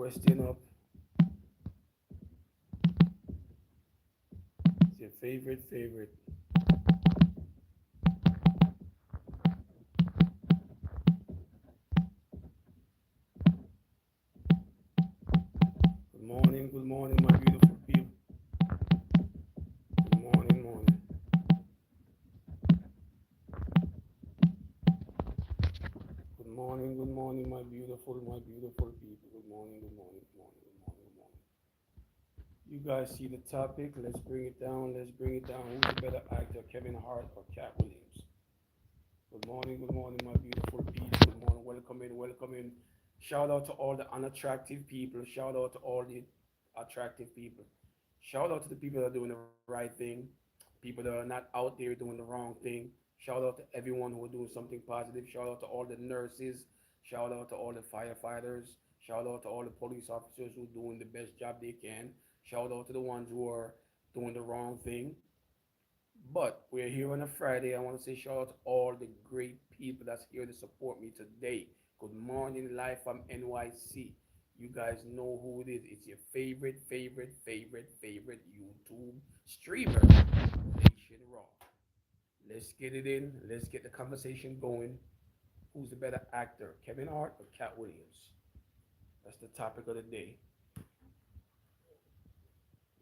question up. It's your favorite. Good morning, my beautiful people. Morning. Good morning, my beautiful people. Good morning. You guys see the topic? Let's bring it down. Who's the better actor, Kevin Hart or Katt Williams? Good morning, my beautiful people. Good morning. Welcome in. Shout out to all the unattractive people. Shout out to all the attractive people. Shout out to the people that are doing the right thing. People that are not out there doing the wrong thing. Shout out to everyone who are doing something positive. Shout out to all the nurses. Shout out to all the firefighters. Shout out to all the police officers who are doing the best job they can. Shout out to the ones who are doing the wrong thing. But we're here on a Friday. I want to say shout out to all the great people that's here to support me today. Good morning, live from NYC. You guys know who it is. It's your favorite YouTube streamer, Nation Raw. Let's get it in. Let's get the conversation going. Who's the better actor, Kevin Hart or Katt Williams? That's the topic of the day.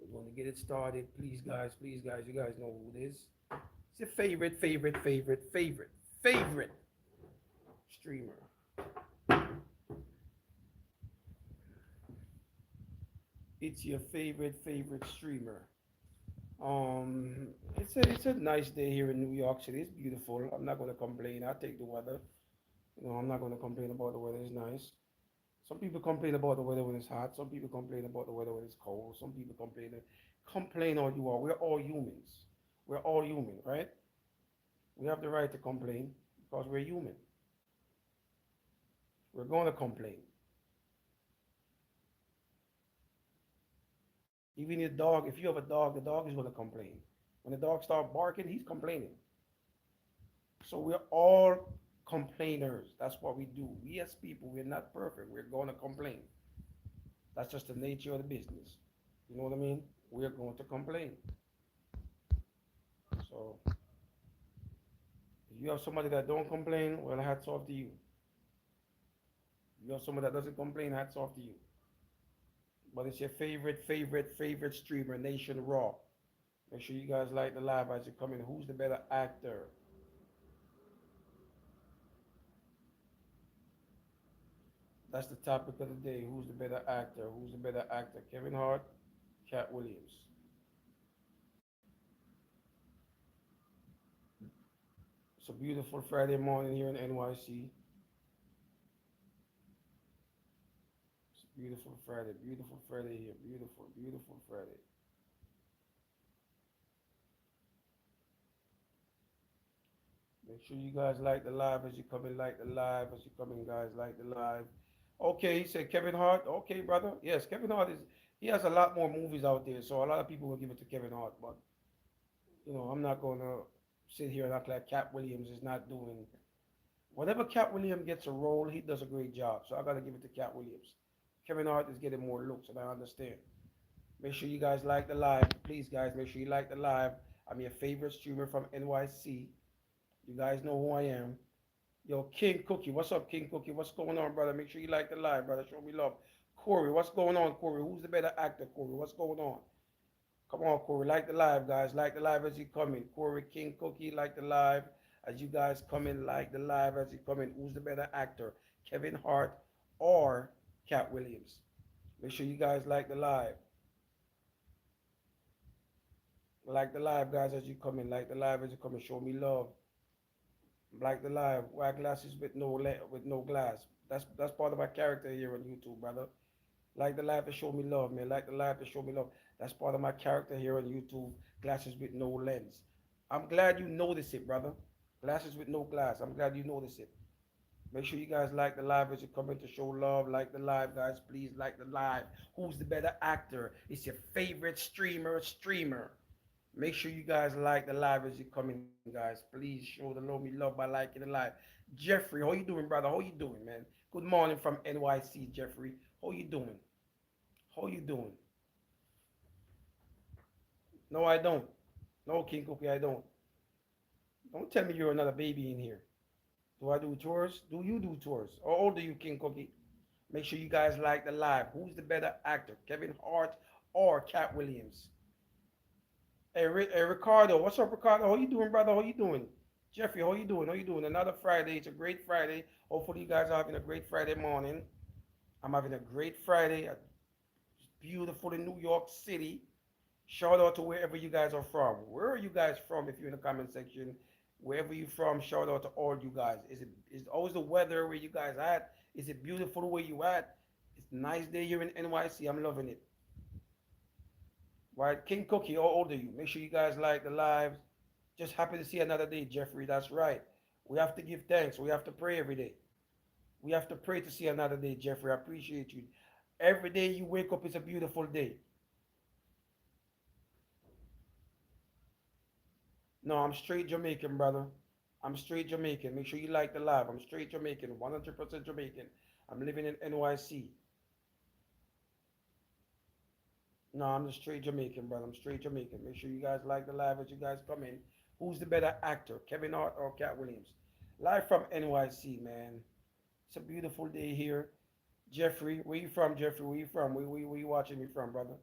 We're going to get it started. Please, guys, you guys know who it is. It's your favorite streamer. It's your favorite streamer. It's a nice day here in New York City. It's beautiful. I'm not gonna complain. I take the weather. I'm not gonna complain about the weather. It's nice. Some people complain about the weather when it's hot. Some people complain about the weather when it's cold. Some people complain all you are. We're all humans. We're all human, right? We have the right to complain because we're human. We're going to complain. Even your dog, if you have a dog, the dog is going to complain. When the dog starts barking, he's complaining. So we're all complainers. That's what we do. We as people, we're not perfect. We're going to complain. That's just the nature of the business. You know what I mean? We're going to complain. So if you have somebody that don't complain, well, hats off to you. If you have somebody that doesn't complain, hats off to you. But it's your favorite streamer, Nation Raw. Make sure you guys like the live as you come in. Who's the better actor? That's the topic of the day. Who's the better actor? Who's the better actor? Kevin Hart, Katt Williams. It's a beautiful Friday morning here in NYC. It's a beautiful Friday here. Beautiful Friday. Make sure you guys like the live as you come in, like the live as you come in, guys, like the live. Okay, he said Kevin Hart. Okay, brother. Yes, Kevin Hart he has a lot more movies out there, so a lot of people will give it to Kevin Hart, but I'm not gonna sit here and act like Katt Williams is not doing whenever Katt Williams gets a role, he does a great job. So I gotta give it to Katt Williams. Kevin Hart is getting more looks, and I understand. Make sure you guys like the live. Please, guys, make sure you like the live. I'm your favorite streamer from NYC. You guys know who I am. Yo, King Cookie, what's up, King Cookie? What's going on, brother? Make sure you like the live, brother. Show me love. Corey, what's going on, Corey? Who's the better actor, Corey? What's going on? Come on, Corey. Like the live, guys. Like the live as you come in. Corey, King Cookie, like the live as you guys come in. Like the live as you come in. Who's the better actor? Kevin Hart or Katt Williams? Make sure you guys like the live. Like the live, guys, as you come in. Like the live as you come in. Show me love. Like the live. Wear glasses with no glass. That's part of my character here on YouTube, brother. Like the live to show me love, man. Like the live to show me love. That's part of my character here on YouTube. Glasses with no lens. I'm glad you notice it, brother. Glasses with no glass. I'm glad you notice it. Make sure you guys like the live as you come in to show love. Like the live, guys. Please like the live. Who's the better actor? It's your favorite streamer. Make sure you guys like the live as you come in, guys. Please show the love me love by liking the live. Jeffrey, how you doing, brother? How you doing, man? Good morning from NYC, Jeffrey. How you doing? How you doing? No, I don't. No, King Cookie, I don't. Don't tell me you're another baby in here. Do I do tours? Do you do tours? How old are you, King Cookie? Make sure you guys like the live. Who's the better actor, Kevin Hart or Cat Williams? Hey, Ricardo, what's up, Ricardo? How you doing, brother? How you doing? Jeffrey, how you doing? How you doing? Another Friday. It's a great Friday. Hopefully, you guys are having a great Friday morning. I'm having a great Friday. It's beautiful in New York City. Shout out to wherever you guys are from. Where are you guys from? If you're in the comment section, wherever you from, shout out to all you guys. Is always the weather where you guys at? Is it beautiful where you at? It's a nice day here in NYC. I'm loving it. Right, King Cookie, how old are you? Make sure you guys like the lives. Just happy to see another day, Jeffrey. That's right. We have to give thanks. We have to pray every day. We have to pray to see another day, Jeffrey. I appreciate you. Every day you wake up is a beautiful day. No, I'm straight Jamaican, brother. I'm straight Jamaican. Make sure you like the live. I'm straight Jamaican, 100% Jamaican. I'm living in NYC. No, I'm the straight Jamaican, brother. I'm straight Jamaican. Make sure you guys like the live as you guys come in. Who's the better actor, Kevin Hart or Cat Williams? Live from NYC, man. It's a beautiful day here. Jeffrey, where you from, Jeffrey? Where you from? Where you watching me from, brother?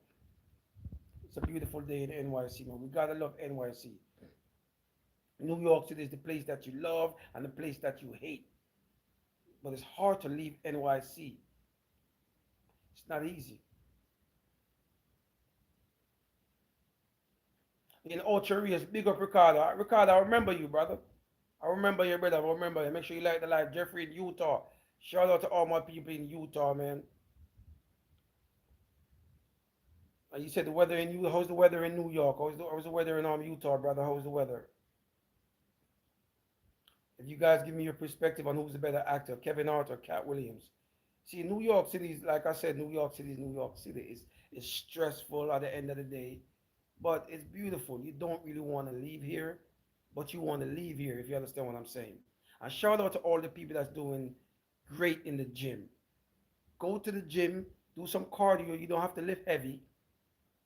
It's a beautiful day in NYC, man. We gotta love NYC. New York City is the place that you love and the place that you hate. But it's hard to leave NYC. It's not easy. In Ocho Rios, big up Ricardo. Ricardo, I remember you, brother. I remember you, brother. I remember you. Make sure you like the live. Jeffrey in Utah. Shout out to all my people in Utah, man. You said the weather in you. How's the weather in New York? How's the weather in Utah, brother? How's the weather? If you guys give me your perspective on who's the better actor, Kevin Hart or Cat Williams. See, New York City is, like I said, New York City is New York City. It's stressful at the end of the day, but it's beautiful. You don't really want to leave here, but you want to leave here, if you understand what I'm saying. And shout out to all the people that's doing great in the gym. Go to the gym, do some cardio. You don't have to lift heavy.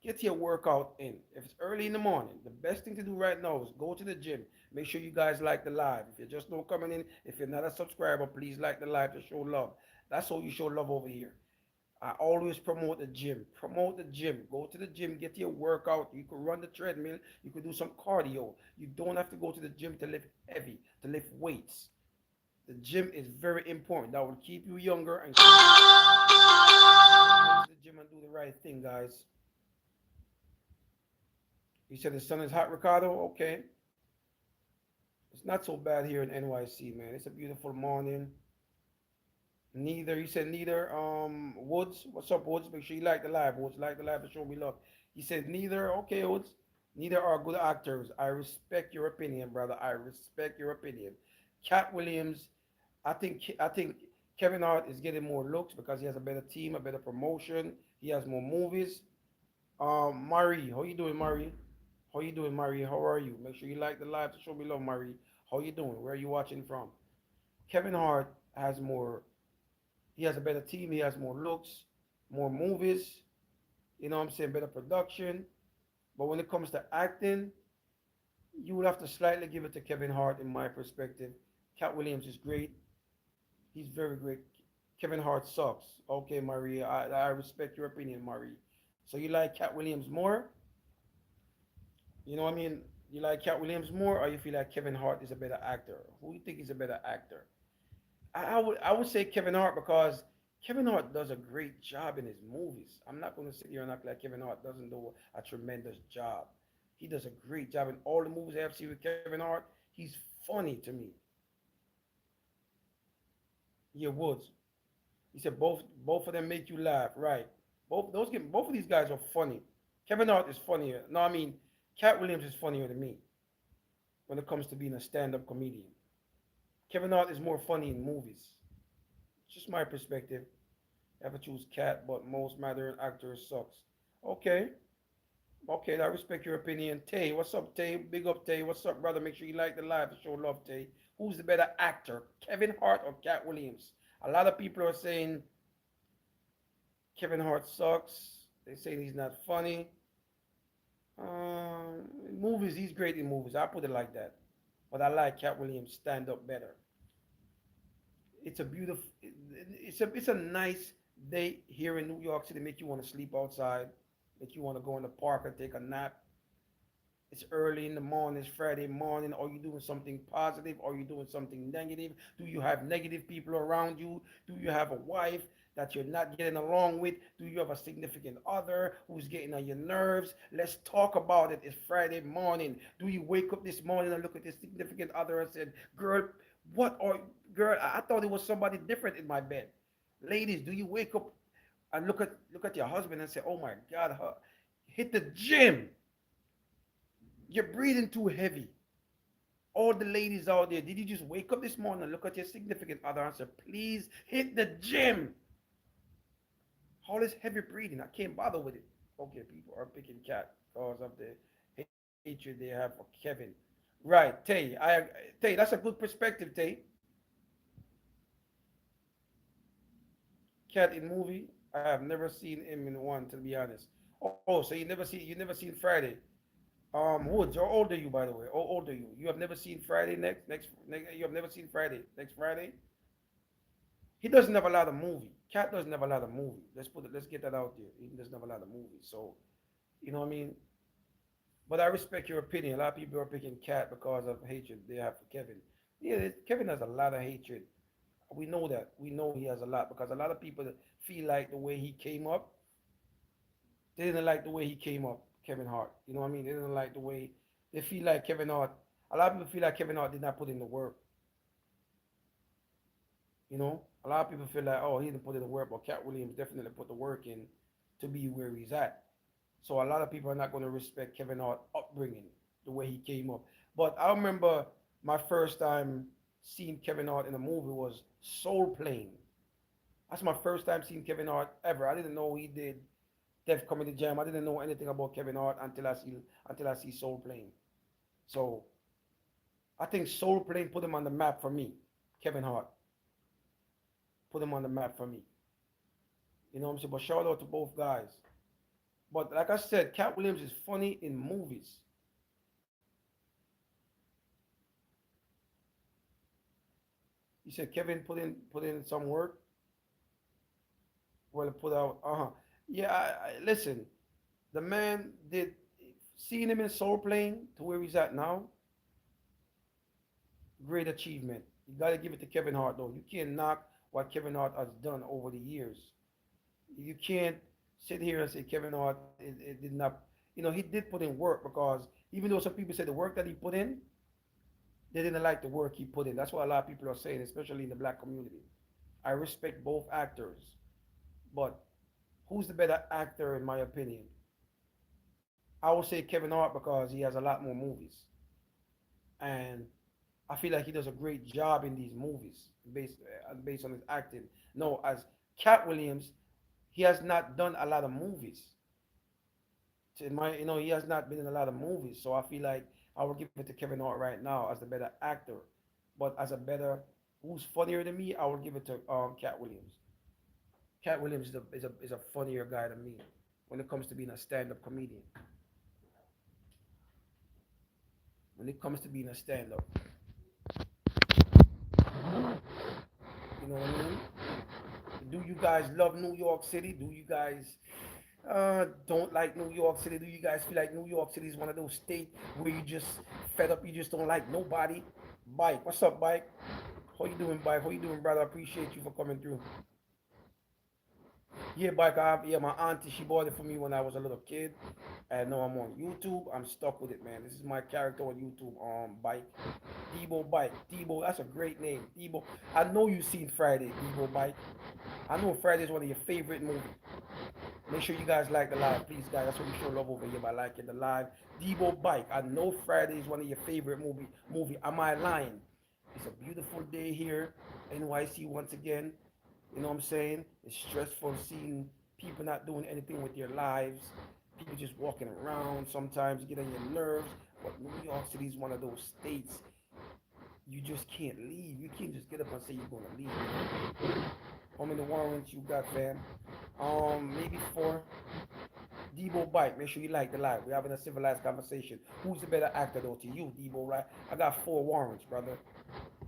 Get your workout in. If it's early in the morning, the best thing to do right now is go to the gym. Make sure you guys like the live. If you're just not coming in, if you're not a subscriber, please like the live to show love. That's how you show love over here. I always promote the gym. Promote the gym. Go to the gym, get your workout. You could run the treadmill. You could do some cardio. You don't have to go to the gym to lift heavy, to lift weights. The gym is very important. That will keep you younger and keep go to the gym and do the right thing, guys. You said the sun is hot, Ricardo? Okay. It's not so bad here in NYC, man. It's a beautiful morning. Neither, he said neither. Woods, what's up, Woods? Make sure you like the live, Woods. Like the live to show me love. He said neither. Okay, Woods. Neither are good actors. I respect your opinion, brother. I respect your opinion. Cat Williams, I think Kevin Hart is getting more looks because he has a better team, a better promotion. He has more movies. Marie, how you doing, Marie? How you doing, Marie? How are you? Make sure you like the live to show me love, Marie. How you doing? Where are you watching from? Kevin Hart has more. He has a better team. He has more looks, more movies. You know what I'm saying? Better production. But when it comes to acting, you would have to slightly give it to Kevin Hart, in my perspective. Cat Williams is great. He's very great. Kevin Hart sucks. Okay, Marie. I respect your opinion, Marie. So you like Cat Williams more? You know what I mean? You like Cat Williams more, or you feel like Kevin Hart is a better actor? Who do you think is a better actor? I would say Kevin Hart because Kevin Hart does a great job in his movies. I'm not going to sit here and act like Kevin Hart doesn't do a tremendous job. He does a great job in all the movies I've seen with Kevin Hart. He's funny to me. Yeah, Woods. He said both of them make you laugh, right? Both of these guys are funny. Kevin Hart is funnier. No, I mean Cat Williams is funnier than me when it comes to being a stand-up comedian. Kevin Hart is more funny in movies. It's just my perspective. I have to choose Cat, but most modern actors sucks. Okay, okay, I respect your opinion. Tay, what's up, Tay? Big up, Tay. What's up, brother? Make sure you like the live to show love, Tay. Who's the better actor, Kevin Hart or Cat Williams? A lot of people are saying Kevin Hart sucks. They say he's not funny. Movies, he's great in movies. I put it like that. But I like Cat Williams stand up better. It's a beautiful. It's a nice day here in New York City. Make you want to sleep outside. Make you want to go in the park and take a nap. It's early in the morning, it's Friday morning. Are you doing something positive? Are you doing something negative? Do you have negative people around you? Do you have a wife that you're not getting along with? Do you have a significant other who's getting on your nerves? Let's talk about it. It's Friday morning. Do you wake up this morning and look at this significant other and said, girl, what are girl, I thought it was somebody different in my bed. Ladies, do you wake up and look at your husband and say, oh my God, hit the gym. You're breathing too heavy. All the ladies out there, did you just wake up this morning and look at your significant other and say, please hit the gym? All this heavy breathing, I can't bother with it. Okay, people are picking Cat because of the hatred they have for Kevin. Right, Tay, that's a good perspective, Tay. Cat in movie, I have never seen him in one, to be honest. Oh, so you never seen Friday. Woods, how old are you, by the way? How old are you? You have never seen Friday next, you have never seen Friday next Friday? He doesn't have a lot of movie. Cat doesn't have a lot of movie. Let's get that out there. He doesn't have a lot of movies. So, you know what I mean? But I respect your opinion. A lot of people are picking Cat because of hatred they have for Kevin. Yeah, Kevin has a lot of hatred. We know that. We know he has a lot because a lot of people feel like the way he came up, they didn't like the way he came up, Kevin Hart. You know what I mean? They didn't like the way they feel like Kevin Hart. A lot of people feel like Kevin Hart did not put in the work. You know, a lot of people feel like, oh, he didn't put in the work, but Cat Williams definitely put the work in to be where he's at. So a lot of people are not going to respect Kevin Hart upbringing, the way he came up. But I remember my first time seeing Kevin Hart in a movie was Soul Plane. That's my first time seeing Kevin Hart ever. I didn't know he did Def Comedy Jam. I didn't know anything about Kevin Hart until I see Soul Plane. So I think Soul Plane put him on the map for me. Kevin Hart put him on the map for me. You know what I'm saying? But shout out to both guys. But like I said, Cat Williams is funny in movies. You said Kevin put in some work. Well, put out. Yeah, listen. The man did. Seeing him in Soul Plane to where he's at now, great achievement. You got to give it to Kevin Hart though. You can't knock what Kevin Hart has done over the years. You can't sit here and say Kevin Hart it did not. He did put in work because even though some people say the work that he put in, they didn't like the work he put in. That's what a lot of people are saying, especially in the black community. I respect both actors, but who's the better actor in my opinion? I would say Kevin Hart because he has a lot more movies, and I feel like he does a great job in these movies based on his acting. No, as Cat Williams, he has not done a lot of movies. He has not been in a lot of movies, so I feel like I would give it to Kevin Hart right now as the better actor. But as a better, who's funnier than me, I would give it to Cat Williams. Cat Williams is a funnier guy than me when it comes to being a stand-up comedian. When it comes to being a stand-up, you know what I mean? Do you guys love New York City? Do you guys don't like New York City? Do you guys feel like New York City is one of those states where you just fed up, you just don't like nobody? Bike, what's up, Bike? How you doing, Bike? How you doing, brother? I appreciate you for coming through. Yeah, Bike, yeah, my auntie, she bought it for me when I was a little kid. And now I'm on YouTube. I'm stuck with it, man. This is my character on YouTube, Bike. Debo Bike. Debo, that's a great name. Debo. I know you've seen Friday, Debo Bike. I know Friday is one of your favorite movies. Make sure you guys like the live, please, guys. That's what we show love over here by liking the live. Debo Bike. I know Friday is one of your favorite movie. Am I lying? It's a beautiful day here, NYC once again. You know what I'm saying? It's stressful seeing people not doing anything with their lives. People just walking around. Sometimes you get on your nerves. But New York City is one of those states you just can't leave. You can't just get up and say you're gonna leave. How many warrants you got, fam? Maybe four. Debo Bike, make sure you like the live. We're having a civilized conversation. Who's the better actor though to you, Debo, right? I got four warrants, brother.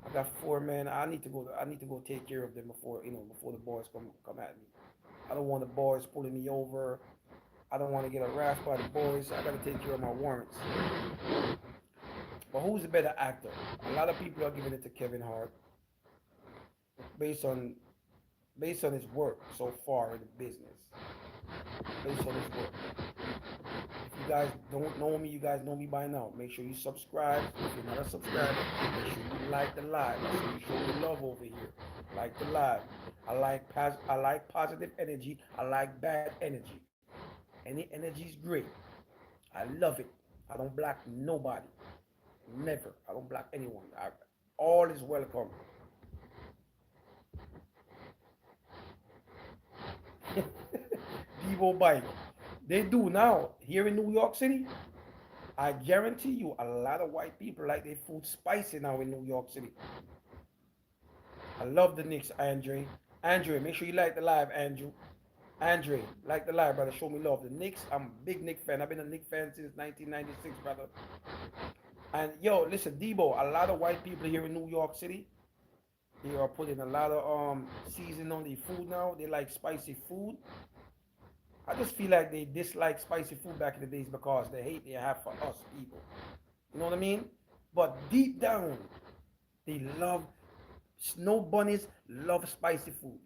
I got four, man. I need to go take care of them before the boys come at me. I don't want the boys pulling me over. I don't want to get harassed by the boys. I gotta take care of my warrants. But who's the better actor? A lot of people are giving it to Kevin Hart based on based on his work so far in the business. Based on his work. If you guys don't know me, you guys know me by now. Make sure you subscribe. If you're not a subscriber, make sure you like the live. Make sure you show me love over here. Like the live. I like positive energy. I like bad energy. Any energy is great. I love it. I don't block nobody. Never. I don't block anyone. All is welcome. Debo Bike. They do now here in New York City. I guarantee you, a lot of white people like their food spicy now in New York City. I love the Knicks, Andre. Andre, make sure you like the live, Andrew. Andre, like the live, brother. Show me love. The Knicks, I'm a big Knicks fan. I've been a Knicks fan since 1996, brother. And yo, listen, Debo, a lot of white people here in New York City, they are putting a lot of seasoning on their food now. They like spicy food. I just feel like they dislike spicy food back in the days because the hate they have for us people. You know what I mean? But deep down, they love snow bunnies love spicy food.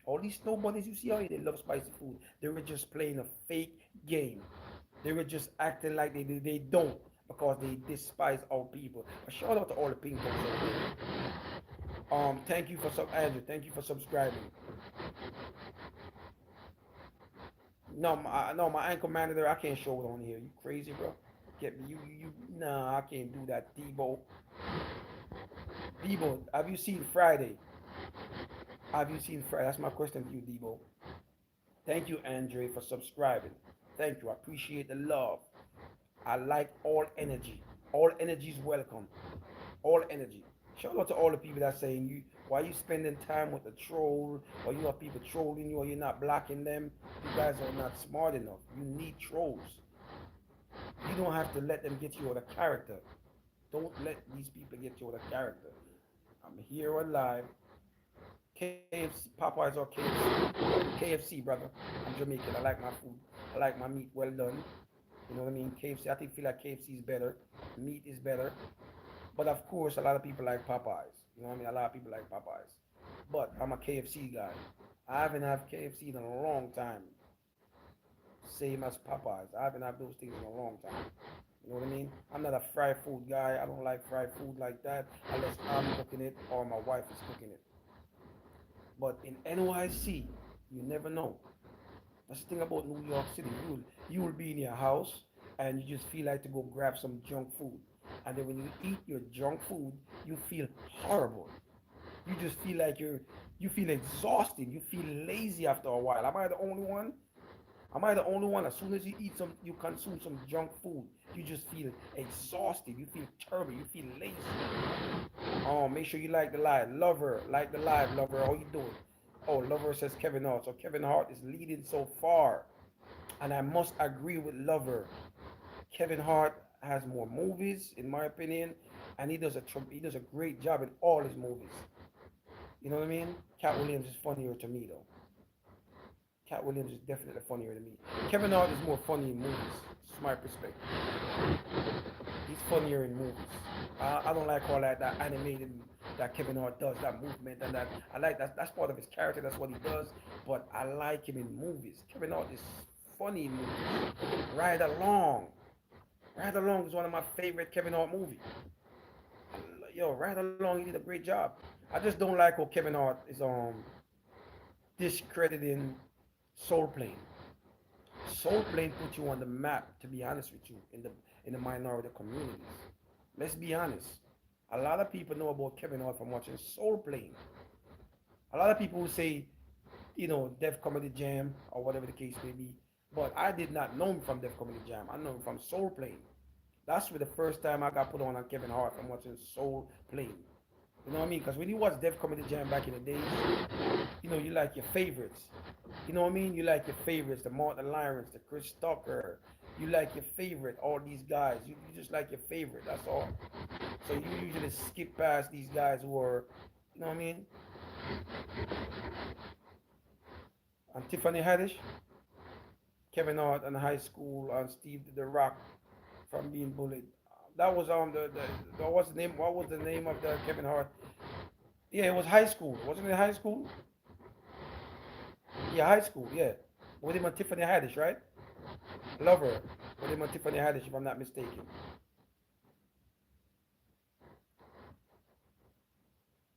All these snow bunnies you see out here, they love spicy food. They were just playing a fake game. They were just acting like they don't because they despise our people. But shout out to all the pink folks out there. Thank you for Andrew. Thank you for subscribing. No, my ankle monitor, I can't show it on here. You crazy, bro? Get me, nah, I can't do that, Debo. Debo, have you seen Friday? Have you seen Friday? That's my question to you, Debo. Thank you, Andre, for subscribing. Thank you. I appreciate the love. I like all energy. All energy is welcome. All energy. Shout out to all the people that saying you why you spending time with the troll, or you have people trolling you, or you're not blocking them. You guys are not smart enough. You need trolls. You don't have to let them get you out of character. Don't let these people get you out of character. I'm here alive. KFC, Popeyes or KFC. KFC, brother. I'm Jamaican. I like my food. I like my meat well done. You know what I mean? KFC. I think feel like KFC is better. Meat is better. But of course, a lot of people like Popeyes. You know what I mean? A lot of people like Popeyes. But I'm a KFC guy. I haven't had KFC in a long time. Same as Popeyes. I haven't had those things in a long time. You know what I mean? I'm not a fried food guy. I don't like fried food like that unless I'm cooking it or my wife is cooking it. But in NYC, you never know. That's the thing about New York City. You will be in your house and you just feel like to go grab some junk food. And then when you eat your junk food, you feel horrible. You just feel like you feel exhausted. You feel lazy after a while. Am I the only one? Am I the only one? As soon as you consume some junk food, you just feel exhausted. You feel terrible. You feel lazy. Make sure you like the live. Lover, like the live, lover. How you doing? Oh, lover says Kevin Hart. So Kevin Hart is leading so far. And I must agree with lover. Kevin Hart has more movies, in my opinion, and he does a great job in all his movies. You know what I mean? Cat Williams is funnier to me though. Cat Williams is definitely funnier than me. Kevin Hart is more funny in movies. It's my perspective. He's funnier in movies. I don't like all that animated that Kevin Hart does, that movement and that. I like that. That's part of his character. That's what he does. But I like him in movies. Kevin Hart is funny in movies. Ride Along. Ride Along is one of my favorite Kevin Hart movies. Yo, Ride Along, he did a great job. I just don't like how Kevin Hart is discrediting Soul Plane. Soul Plane put you on the map, to be honest with you, in the minority communities. Let's be honest. A lot of people know about Kevin Hart from watching Soul Plane. A lot of people who say, Def Comedy Jam or whatever the case may be. But I did not know him from Def Comedy Jam. I know him from Soul Plane. That's where the first time I got put on Kevin Hart from watching Soul Plane. You know what I mean? Because when you watch Def Comedy Jam back in the days, you like your favorites. You know what I mean? You like your favorites, the Martin Lawrence, the Chris Tucker. You like your favorite, all these guys. You just like your favorite, that's all. So you usually skip past these guys who are, you know what I mean? And Tiffany Haddish, Kevin Hart in high school, and Steve the Rock from being bullied. That was the what was the name of the Kevin Hart? Yeah, it was high school. Wasn't it high school? Yeah, high school. Yeah, with him and Tiffany Haddish, right? Lover with him and Tiffany Haddish, if I'm not mistaken.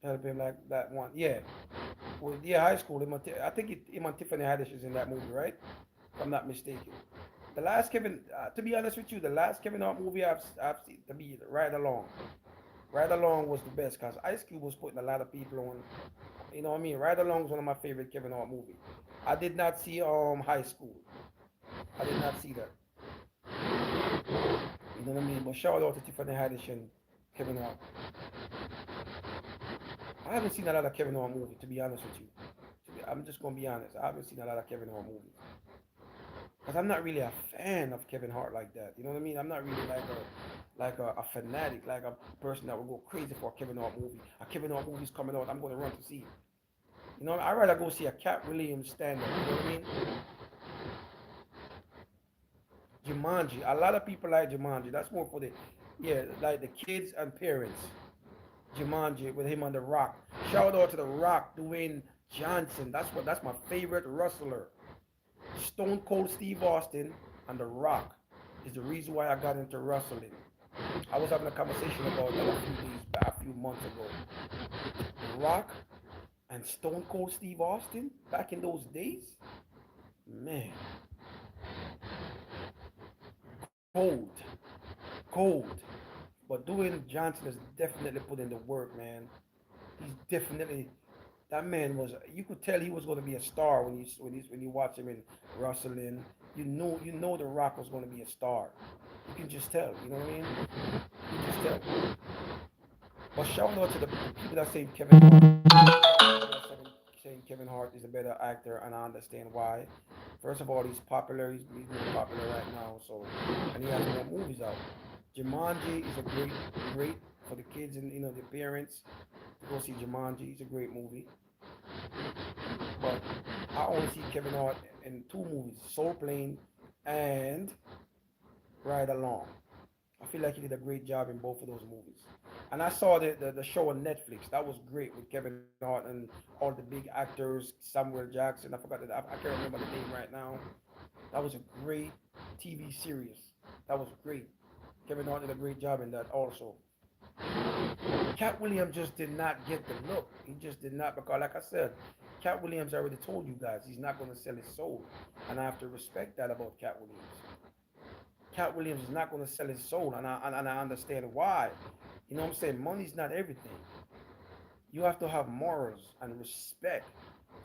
Help him like that one. Yeah, well, yeah, high school. I think him and Tiffany Haddish is in that movie, right? If I'm not mistaken. The last Kevin, to be honest with you, the last Kevin Hart movie I've seen to be Right Along. Right Along was the best because Ice Cube was putting a lot of people on. You know what I mean? Right Along is one of my favorite Kevin Hart movies. I did not see High School. I did not see that. You know what I mean? But shout out to Tiffany Haddish and Kevin Hart. I haven't seen a lot of Kevin Hart movies, to be honest with you. I'm just gonna be honest. I haven't seen a lot of Kevin Hart movies because I'm not really a fan of Kevin Hart like that. You know what I mean? I'm not really like a fanatic, like a person that will go crazy for a Kevin Hart movie. A Kevin Hart movie's coming out, I'm gonna run to see it. You know, I'd rather go see a Cat Williams stand up. You know what I mean? Jumanji. A lot of people like Jumanji. That's more for the, yeah, like the kids and parents. Jumanji with him on the Rock. Shout out to the Rock, Dwayne Johnson. That's my favorite wrestler. Stone Cold Steve Austin and the Rock is the reason why I got into wrestling. I was having a conversation about that a few days back, a few months ago. The Rock and Stone Cold Steve Austin back in those days, man, gold, gold. But Dwayne Johnson has definitely put in the work, man. He's definitely that man was. You could tell he was going to be a star when you watch him in wrestling. You know the Rock was going to be a star. You can just tell. You know what I mean? You can just tell. But shout out to the people that say Kevin Hart. Saying Kevin Hart is a better actor, and I understand why. First of all, he's popular. He's more popular right now, so and he has more movies out. Jumanji is a great for the kids and the parents to go see Jumanji. It's a great movie, but I only see Kevin Hart in two movies: Soul Plane and Ride Along. I feel like he did a great job in both of those movies. And I saw the show on Netflix. That was great with Kevin Hart and all the big actors, Samuel Jackson. I can't remember the name right now. That was a great TV series. That was great. Kevin Hart did a great job in that also. Cat Williams just did not get the look. He just did not because, like I said, Cat Williams already told you guys he's not going to sell his soul, and I have to respect that about Cat Williams. Cat Williams is not going to sell his soul, and I understand why. You know what I'm saying? Money's not everything. You have to have morals and respect.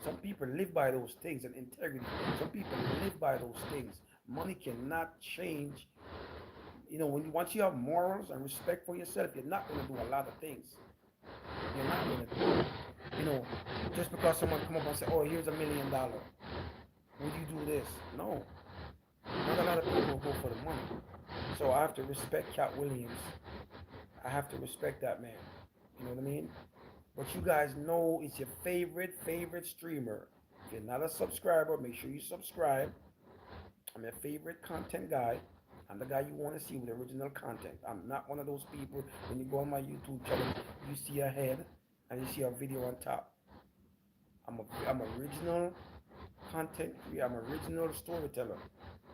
Some people live by those things and integrity. Some people live by those things. Money cannot change. When once you have morals and respect for yourself, you're not going to do a lot of things. You're not going to do. You know, just because someone come up and say, "Oh, here's $1 million," would you do this? No, not a lot of people go for the money. So I have to respect Cat Williams. I have to respect that man. You know what I mean? But you guys know it's your favorite streamer. If you're not a subscriber, make sure you subscribe. I'm your favorite content guy. I'm the guy you want to see with original content. I'm not one of those people when you go on my YouTube channel, you see a head and you see a video on top. I'm original content creator. I'm original storyteller.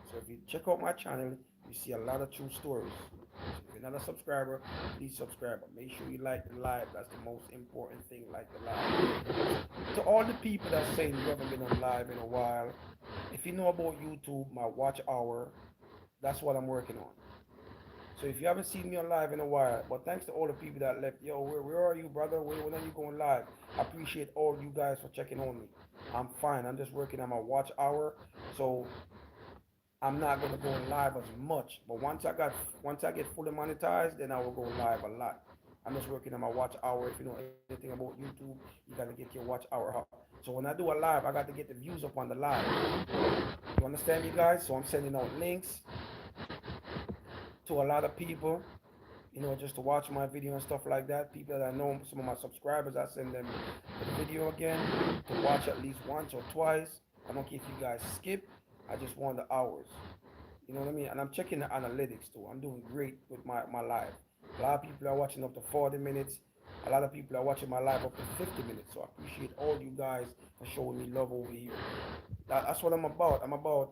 So if you check out my channel, you see a lot of true stories. So if you're not a subscriber, please subscribe. But make sure you like the live. That's the most important thing. Like the live. To all the people that saying you haven't been on live in a while, if you know about YouTube, my watch hour, that's what I'm working on. So if you haven't seen me on live in a while, but thanks to all the people that left, yo, where are you, brother? When are you going live? I appreciate all you guys for checking on me. I'm fine. I'm just working on my watch hour, so I'm not gonna go live as much. But once I get fully monetized, then I will go live a lot. I'm just working on my watch hour. If you know anything about YouTube, you gotta get your watch hour up. So when I do a live, I got to get the views up on the live. You understand me, guys? So I'm sending out links to a lot of people, just to watch my video and stuff like that. People that I know, some of my subscribers, I send them the video again to watch at least once or twice. I don't care if you guys skip. I just want the hours. You know what I mean? And I'm checking the analytics too. I'm doing great with my live. A lot of people are watching up to 40 minutes. A lot of people are watching my live up to 50 minutes. So I appreciate all you guys for showing me love over here. That's what I'm about. I'm about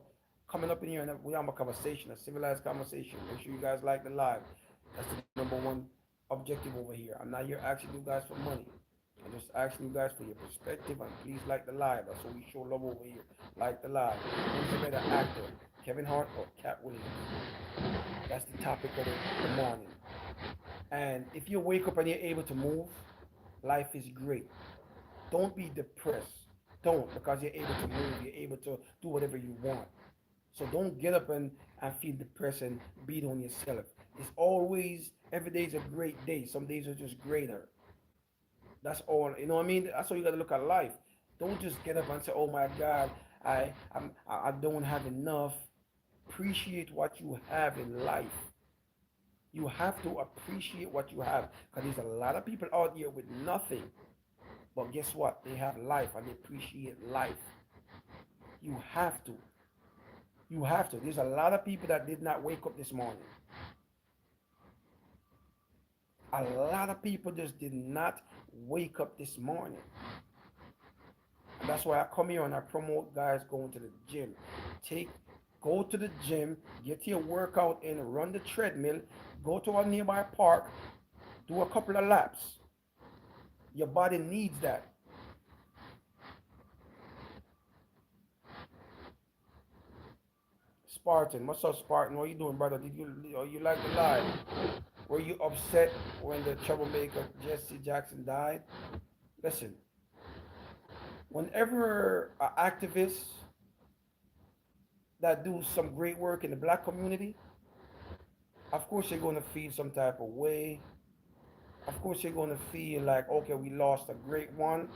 coming up in here and we have a conversation, a civilized conversation. Make sure you guys like the live. That's the number one objective over here. I'm not here asking you guys for money. I'm just asking you guys for your perspective and please like the live. That's what we show love over here. Like the live. Who's the better actor? Kevin Hart or Katt Williams? That's the topic of the morning. And if you wake up and you're able to move, life is great. Don't be depressed. Don't, because you're able to move, you're able to do whatever you want. So don't get up and feel depressed and beat on yourself. It's always, every day is a great day. Some days are just greater. That's all. You know what I mean? That's how you got to look at life. Don't just get up and say, "Oh my God, I don't have enough." Appreciate what you have in life. You have to appreciate what you have, because there's a lot of people out here with nothing. But guess what? They have life and they appreciate life. You have to. You have to. There's a lot of people that did not wake up this morning. A lot of people just did not wake up this morning. And that's why I come here and I promote guys going to the gym. Take Go to the gym, get your workout in, run the treadmill, go to a nearby park, do a couple of laps. Your body needs that. Spartan, what's up, Spartan? What you doing, brother? You like the live? Were you upset when the troublemaker Jesse Jackson died? Listen, whenever an activist that do some great work in the black community, of course you're going to feel some type of way. Of course you're going to feel like, okay, we lost a great one.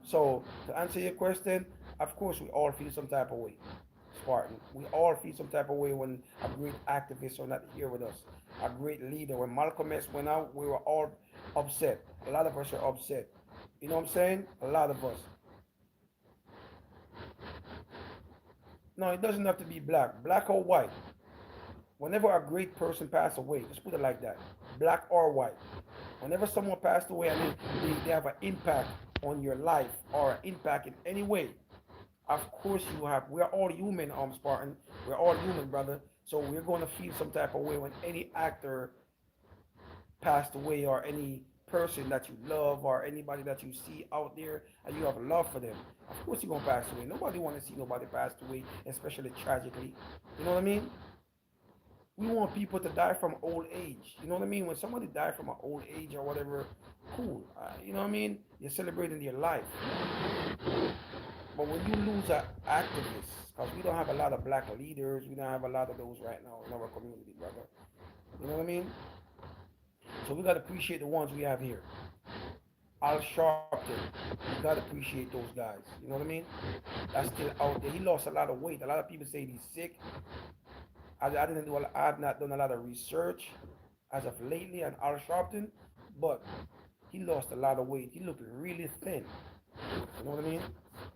So to answer your question, of course we all feel some type of way. Spartan. We all feel some type of way when a great activist are not here with us. A great leader. When Malcolm X went out, we were all upset. A lot of us are upset. You know what I'm saying? A lot of us. No, it doesn't have to be black. Black or white. Whenever a great person passed away, just put it like that. Black or white. Whenever someone passed away and they have an impact on your life or an impact in any way, of course you have. We're all human, Spartan. We're all human, brother. So we're going to feel some type of way when any actor passed away or any person that you love or anybody that you see out there and you have love for them. Of course you're going to pass away. Nobody want to see nobody passed away, especially tragically. You know what I mean? We want people to die from old age. You know what I mean? When somebody die from an old age or whatever, cool. You know what I mean? You're celebrating your life. But when you lose an activist, because we don't have a lot of black leaders, we don't have a lot of those right now in our community, brother. You know what I mean? So we gotta appreciate the ones we have here. Al Sharpton, we gotta appreciate those guys. You know what I mean? That's still out there. He lost a lot of weight. A lot of people say he's sick. I have not done a lot of research as of lately on Al Sharpton, but he lost a lot of weight. He looked really thin. You know what I mean?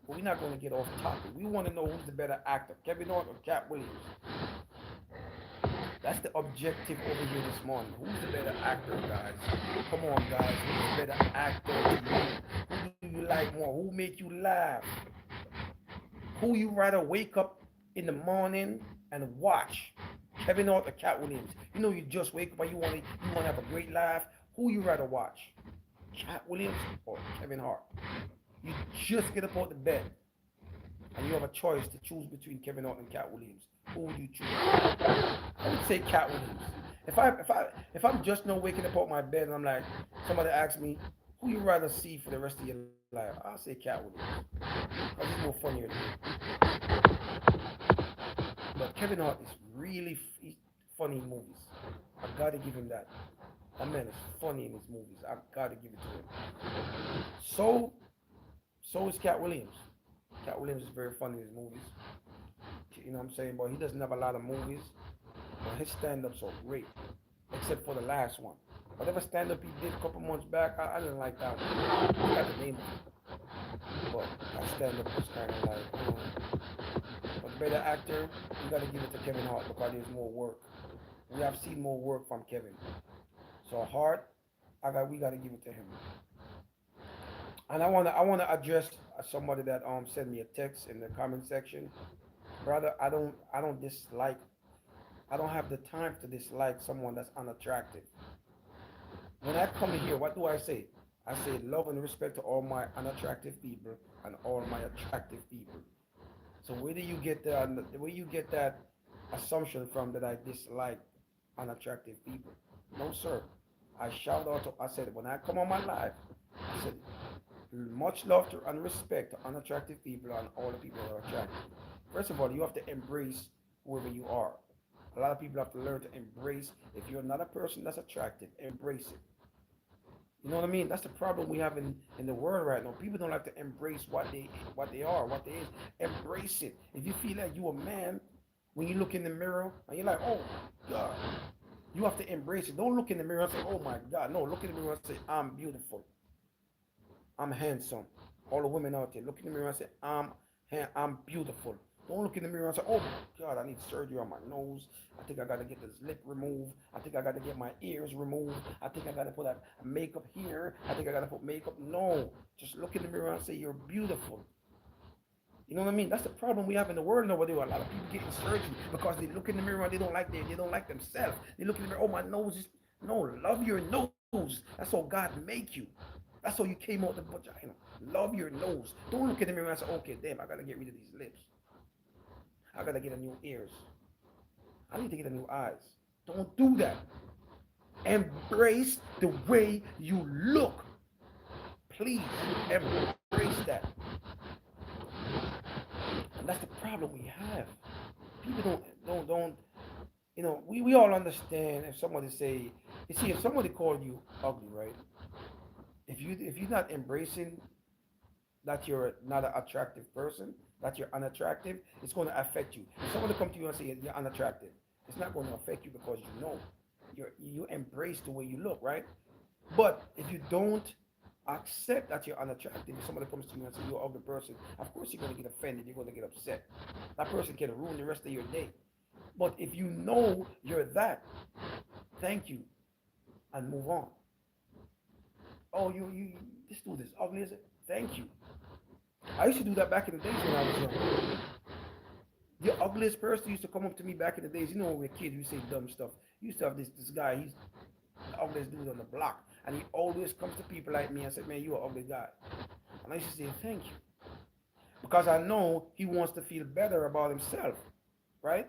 But we're not going to get off topic. We want to know who's the better actor, Kevin Hart or Katt Williams. That's the objective over here this morning. Who's the better actor, guys? Come on, guys. Who's the better actor to you? Who do you like more? Who make you laugh? Who you rather wake up in the morning and watch? Kevin Hart or Katt Williams? You know you just wake up and you want to have a great laugh. Who you rather watch? Katt Williams or Kevin Hart? You just get up out the bed and you have a choice to choose between Kevin Hart and Katt Williams. Who would you choose? I would say Katt Williams. If I'm just now waking up out my bed and I'm like, somebody asks me, who you rather see for the rest of your life? I'll say Katt Williams. Because he's more funnier than me. But Kevin Hart is really funny in movies. I gotta give him that. That man is funny in his movies. I gotta give it to him. So so is Cat Williams. Cat Williams is very funny in his movies. You know what I'm saying? But he doesn't have a lot of movies. But his stand-ups are great, except for the last one. Whatever stand-up he did a couple months back, I didn't like that one. I forgot the name of it, but that stand-up was kind of like. But the better actor, you got to give it to Kevin Hart because there's more work. We have seen more work from Kevin. So Hart, we got to give it to him. And I wanna address somebody that sent me a text in the comment section, brother. I don't dislike. I don't have the time to dislike someone that's unattractive. When I come here, what do I say? I say love and respect to all my unattractive people and all my attractive people. So where you get that assumption from that I dislike unattractive people? No, sir. I shout out. I said when I come on my live, I said much love to and respect to unattractive people and all the people that are attractive. First of all, you have to embrace whoever you are. A lot of people have to learn to embrace. If you're not a person that's attractive, embrace it. You know what I mean? That's the problem we have in the world right now. People don't like to embrace what they are, what they is. Embrace it. If you feel like you a man, when you look in the mirror and you're like, oh God, you have to embrace it. Don't look in the mirror and say, oh my God. No, look in the mirror and say, I'm beautiful. I'm handsome. All the women out there, look in the mirror and say, I'm beautiful. Don't look in the mirror and say, oh my God, I need surgery on my nose. I think I got to get this lip removed. I think I got to get my ears removed. I think I got to put a makeup here. I think I got to put makeup. No, just look in the mirror and say, you're beautiful. You know what I mean? That's the problem we have in the world nowadays. A lot of people getting surgery because they look in the mirror and they don't like themselves. They look in the mirror, oh my nose is no, love your nose. That's how God make you. That's how you came out the vagina. Love your nose. Don't look in the mirror and say, okay, damn, I gotta get rid of these lips. I gotta get a new ears. I need to get a new eyes. Don't do that. Embrace the way you look. Please embrace that. And that's the problem we have. People don't we all understand if somebody say you see if somebody called you ugly, right? If you're not embracing that you're not an attractive person, that you're unattractive, it's going to affect you. If somebody come to you and say you're unattractive, it's not going to affect you because you embrace the way you look, right? But if you don't accept that you're unattractive, if somebody comes to you and says you're an ugly person, of course you're going to get offended, you're going to get upset. That person can ruin the rest of your day. But if you know you're that, thank you and move on. Oh, you this dude is ugly, is it? Thank you. I used to do that back in the days when I was young. The ugliest person used to come up to me back in the days. You know, when we were kids, we say dumb stuff. You used to have this guy. He's the ugliest dude on the block, and he always comes to people like me and said, "Man, you an ugly guy." And I used to say, "Thank you," because I know he wants to feel better about himself, right?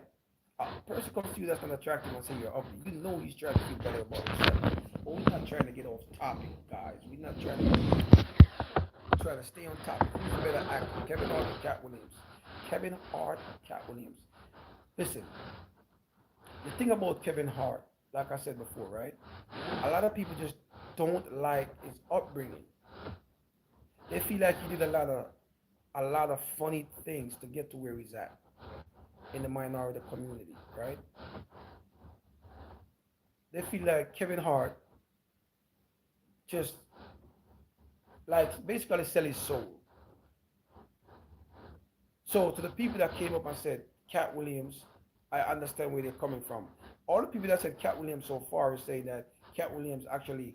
A person comes to you that's not attractive and say you're ugly. You know he's trying to feel better about himself. But we're not trying to get off topic, guys. We're not trying to try to stay on top. Who's a better actor, Kevin Hart or Katt Williams? Kevin Hart, Katt Williams. Listen, the thing about Kevin Hart, like I said before, right? A lot of people just don't like his upbringing. They feel like he did a lot of funny things to get to where he's at in the minority community, right? They feel like Kevin Hart just like basically sell his soul. So to the people that came up and said Cat Williams, I understand where they're coming from. All the people that said Cat Williams so far is saying that Cat Williams actually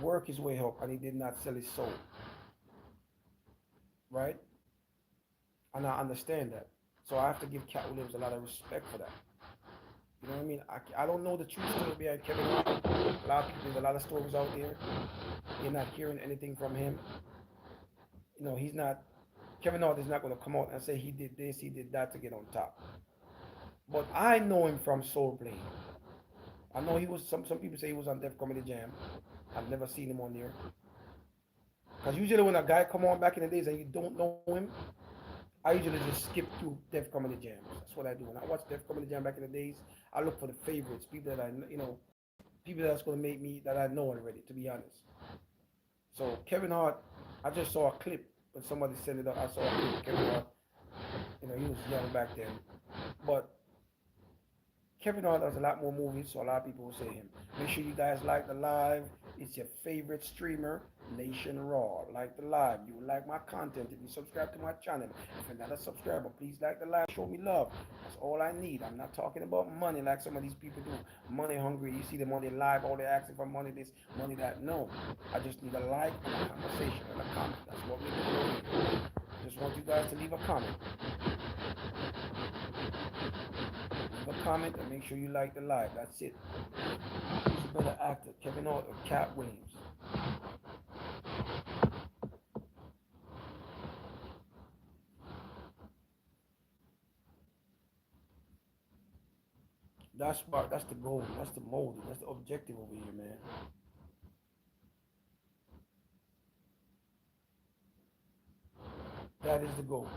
worked his way up and he did not sell his soul, right? And I understand that. So I have to give Cat Williams a lot of respect for that. You know what I mean? I don't know the true story behind Kevin Hart. A lot of people, there's a lot of stories out there. You're not hearing anything from him. He's not. Kevin Hart is not going to come out and say he did this, he did that to get on top. But I know him from Soul Plane. I know he was. Some people say he was on Def Comedy Jam. I've never seen him on there. Because usually when a guy come on back in the days and you don't know him, I usually just skip through Def Comedy Jams. That's what I do. When I watch Def Comedy Jam back in the days, I look for the favorites, people that I. people that's gonna make me that I know already. To be honest, so Kevin Hart, I just saw a clip when somebody sent it up. I saw a clip of Kevin Hart. You know, he was young back then, but Kevin Hart has a lot more movies, so a lot of people will say him. Make sure you guys like the live. It's your favorite streamer, Nation Raw. Like the live. You will like my content if you subscribe to my channel. If you're not a subscriber, please like the live. Show me love. That's all I need. I'm not talking about money like some of these people do. Money hungry. You see them on their live, all they're asking for money this, money that. No. I just need a like and a conversation and a comment. That's what we do. I just want you guys to leave a comment. Leave a comment and make sure you like the live. That's it. Who's a better actor, Kevin Hart or Katt Williams? That's the goal. That's the mold. That's the objective over here, man. That is the goal.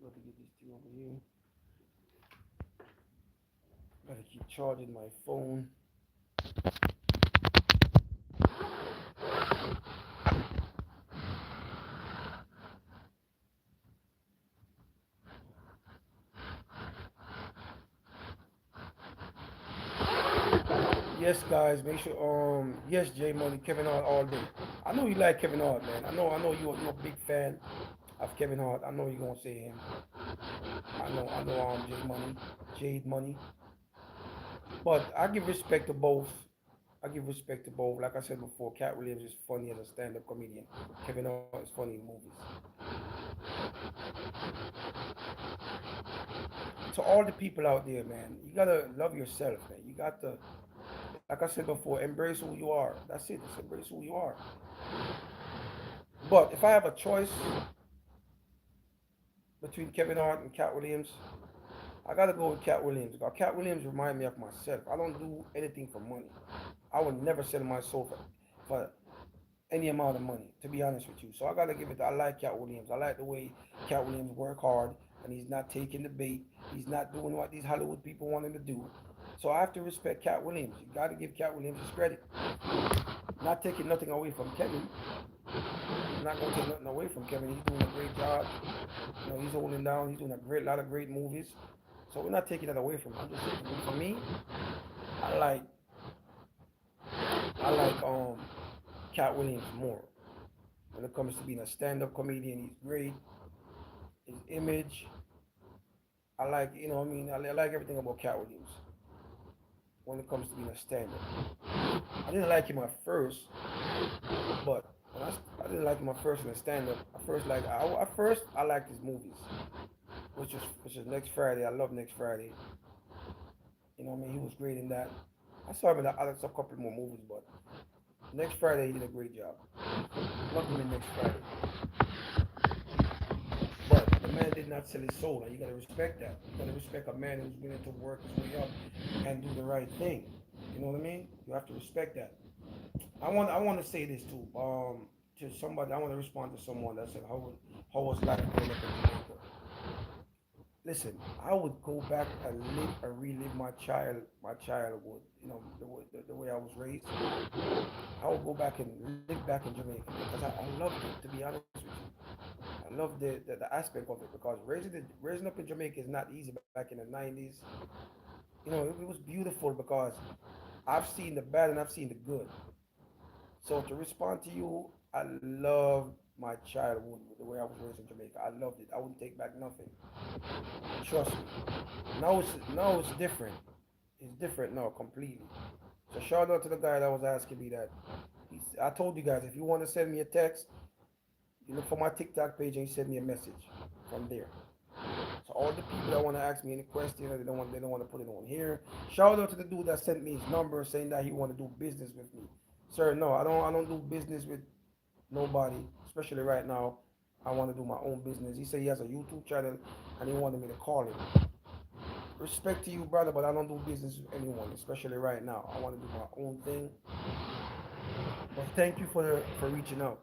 Got to get this thing over here. Got to keep charging my phone. Yes, guys, make sure. Yes, J Money, Kevin Hart all day. I know you like Kevin Hart, man. I know you're a big fan of Kevin Hart. I know you're gonna say him. I know. J Money, Jade Money. But I give respect to both. I give respect to both. Like I said before, Cat Williams is funny as a stand-up comedian. Kevin Hart is funny in movies. To all the people out there, man, you gotta love yourself, man. You got to, like I said before, embrace who you are. That's it. Just embrace who you are. But if I have a choice between Kevin Hart and Cat Williams, I gotta go with Cat Williams because Cat Williams remind me of myself. I don't do anything for money. I would never sell my soul for any amount of money, to be honest with you. So I gotta give it. I like Cat Williams. I like the way Cat Williams work hard and he's not taking the bait. He's not doing what these Hollywood people want him to do. So I have to respect Cat Williams. You gotta give Cat Williams his credit. Not taking nothing away from Kevin. I'm not gonna take nothing away from Kevin. He's doing a great job. You know, he's holding down. He's doing a great lot of great movies. So we're not taking that away from him. I'm just saying for me, I like I like Cat Williams more. When it comes to being a stand-up comedian, he's great. His image, I like, you know, what I mean, I like everything about Cat Williams when it comes to being a stand-up. I didn't like him at first, but I didn't like him at first in the stand-up. At first I liked his movies, which is Next Friday. I love Next Friday. You know, what I mean, he was great in that. I saw him in a couple more movies, but Next Friday he did a great job. Loved him in Next Friday. But the man did not sell his soul, and you gotta respect that. You gotta respect a man who's willing to work his way up and do the right thing. You know what I mean? You have to respect that. I want to say this too. To somebody, I want to respond to someone that said, how was life growing up in Jamaica? Listen, I would go back and live and relive my childhood. You know, the way I was raised. I would go back and live back in Jamaica because I loved it. To be honest with you, I love the aspect of it because raising up in Jamaica is not easy back in the '90s. You know, it was beautiful because I've seen the bad and I've seen the good. So to respond to you, I loved my childhood, the way I was raised in Jamaica. I loved it. I wouldn't take back nothing. Trust me. Now it's different. It's different now completely. So shout out to the guy that was asking me that. I told you guys if you want to send me a text, you look for my TikTok page and you send me a message from there. So all the people that want to ask me any question, they don't want to put it on here. Shout out to the dude that sent me his number saying that he want to do business with me. Sir, no, I don't do business with nobody, especially right now. I want to do my own business. He said he has a YouTube channel and he wanted me to call him. Respect to you, brother, but I don't do business with anyone, especially right now. I want to do my own thing. But thank you for reaching out.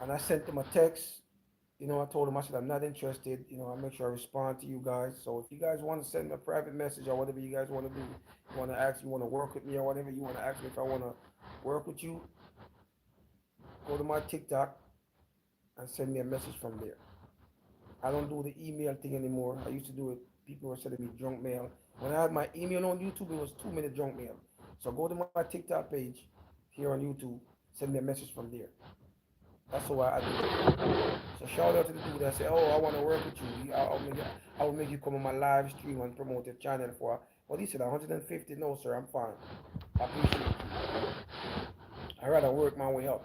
And I sent him a text. I told him, I said I'm not interested. I make sure I respond to you guys. So if you guys want to send me a private message or whatever you guys want to do, you want to ask, you want to work with me or whatever, you want to ask me if I want to work with you, go to my TikTok and send me a message from there. I don't do the email thing anymore. I used to do it. People were sending me junk mail. When I had my email on YouTube, it was 2 minute junk mail. So go to my TikTok page here on YouTube, send me a message from there. That's the way I do it. So shout out to the dude that said, "Oh, I want to work with you. I will make you come on my live stream and promote your channel for." Well, he said 150. No, sir, I'm fine. I appreciate you. I rather work my way up,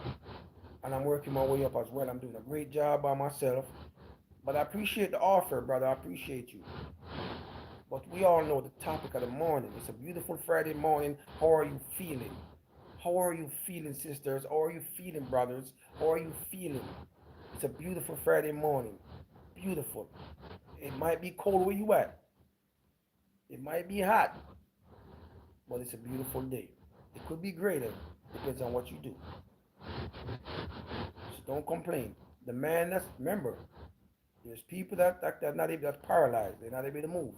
and I'm working my way up as well. I'm doing a great job by myself, but I appreciate the offer, brother. I appreciate you. But we all know the topic of the morning. It's a beautiful Friday morning. How are you feeling? How are you feeling, sisters? How are you feeling, brothers? How are you feeling? It's a beautiful Friday morning. Beautiful. It might be cold where you at. It might be hot, but it's a beautiful day. It could be greater. Depends on what you do. So don't complain. The man that's remember, there's people that are not able that's paralyzed. They're not able to move,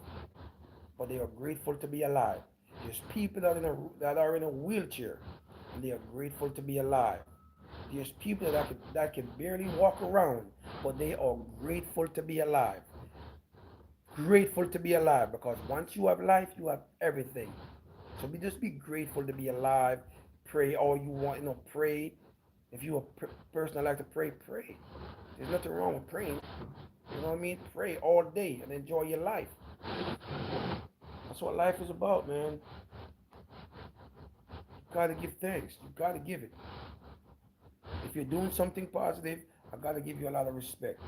but they are grateful to be alive. There's people that are in a wheelchair, and they are grateful to be alive. There's people that can barely walk around, but they are grateful to be alive. Grateful to be alive because once you have life, you have everything. So just be grateful to be alive. Pray all you want. Pray. If you're a person that like to pray, pray. There's nothing wrong with praying. You know what I mean? Pray all day and enjoy your life. That's what life is about, man. You gotta give thanks. You gotta give it. If you're doing something positive, I gotta give you a lot of respect.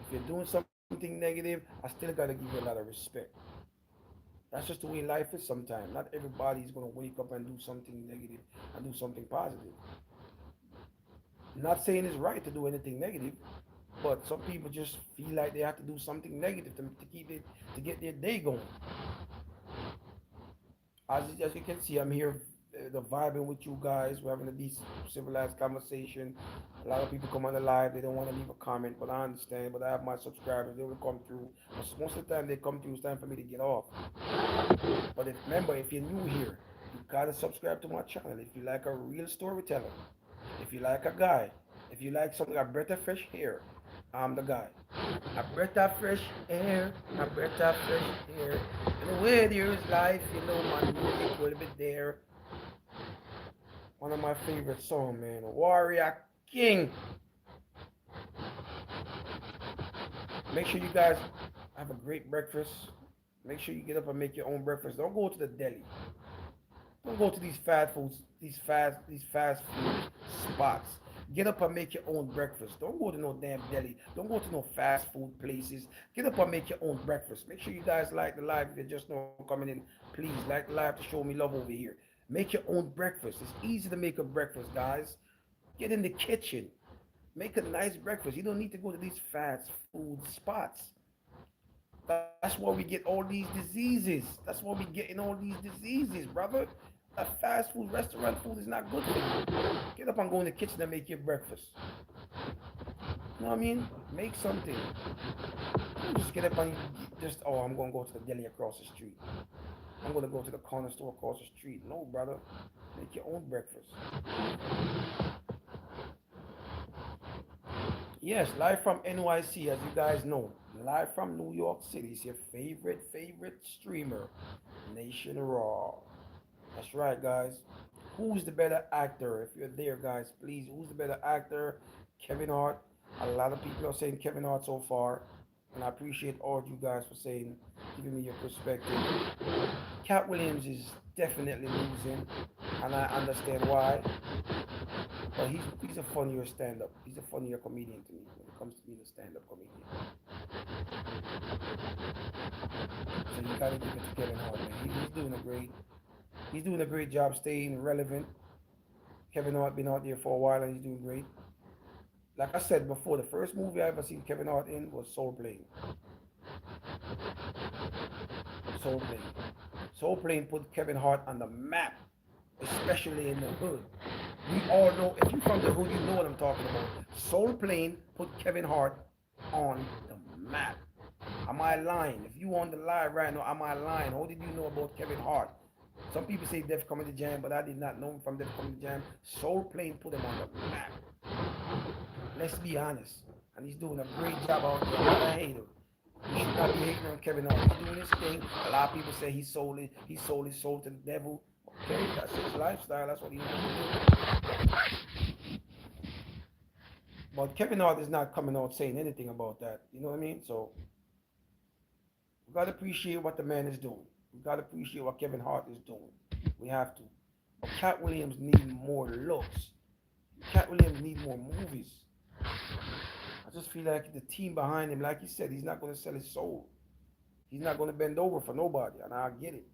If you're doing something negative, I still gotta give you a lot of respect. That's just the way life is sometimes. Not everybody's gonna wake up and do something negative and do something positive. Not saying it's right to do anything negative, but some people just feel like they have to do something negative to keep it to get their day going. As you can see, I'm here the vibing with you guys. We're having a decent, civilized conversation. A lot of people come on the live, they don't want to leave a comment, but I understand. But I have my subscribers, they will come through. Most of the time they come through, it's time for me to get off. But remember, if you're new here, you gotta subscribe to my channel. If you like a real storyteller, if you like a guy, if you like something, a breath of fresh air, I'm the guy. A breath of fresh air, a breath of fresh air. And where there's life, my music will be there. One of my favorite songs, man. Warrior King. Make sure you guys have a great breakfast. Make sure you get up and make your own breakfast. Don't go to the deli. Don't go to these fast foods, these fast food spots. Get up and make your own breakfast. Don't go to no damn deli. Don't go to no fast food places. Get up and make your own breakfast. Make sure you guys like the live. If you're just not coming in, please like the live to show me love over here. Make your own breakfast. It's easy to make a breakfast, guys. Get in the kitchen. Make a nice breakfast. You don't need to go to these fast food spots. That's why we get all these diseases. That's why we getting all these diseases, brother. That fast food, restaurant food is not good for you. Get up and go in the kitchen and make your breakfast. You know what I mean? Make something. Don't just get up and just, oh, I'm going to go to the deli across the street. I'm going to go to the corner store across the street. No, brother. Make your own breakfast. Yes, live from NYC, as you guys know. Live from New York City. It's your favorite streamer, Nation Raw. That's right, guys. Who's the better actor? If you're there, guys, please. Who's the better actor? Kevin Hart. A lot of people are saying Kevin Hart so far, and I appreciate all of you guys for saying, giving me your perspective. Katt Williams is definitely losing, and I understand why. But he's a funnier stand-up. He's a funnier comedian to me when it comes to being a stand-up comedian. So you gotta give it to Kevin Hart, man. He's doing a great job staying relevant. Kevin Hart been out there for a while and he's doing great. Like I said before, the first movie I ever seen Kevin Hart in was Soul Plane. Soul Plane. Soul Plane put Kevin Hart on the map, especially in the hood. We all know, if you're from the hood, you know what I'm talking about. Soul Plane put Kevin Hart on the map. Am I lying? If you on the live right now, am I lying? How did you know about Kevin Hart? Some people say Def Comedy Jam, but I did not know him from Def Comedy Jam. Soul Plane put him on the map. Let's be honest. And he's doing a great job out there. I'm not a hater. You should not be hating on Kevin Hart. He's doing his thing. A lot of people say he sold his soul to the devil. Okay, that's his lifestyle. That's what he wants to do. But Kevin Hart is not coming out saying anything about that. You know what I mean? So we gotta appreciate what the man is doing. We gotta appreciate what Kevin Hart is doing. We have to. But Katt Williams need more looks. Katt Williams need more movies. I just feel like the team behind him, like he said, he's not gonna sell his soul. He's not gonna bend over for nobody, and I get it.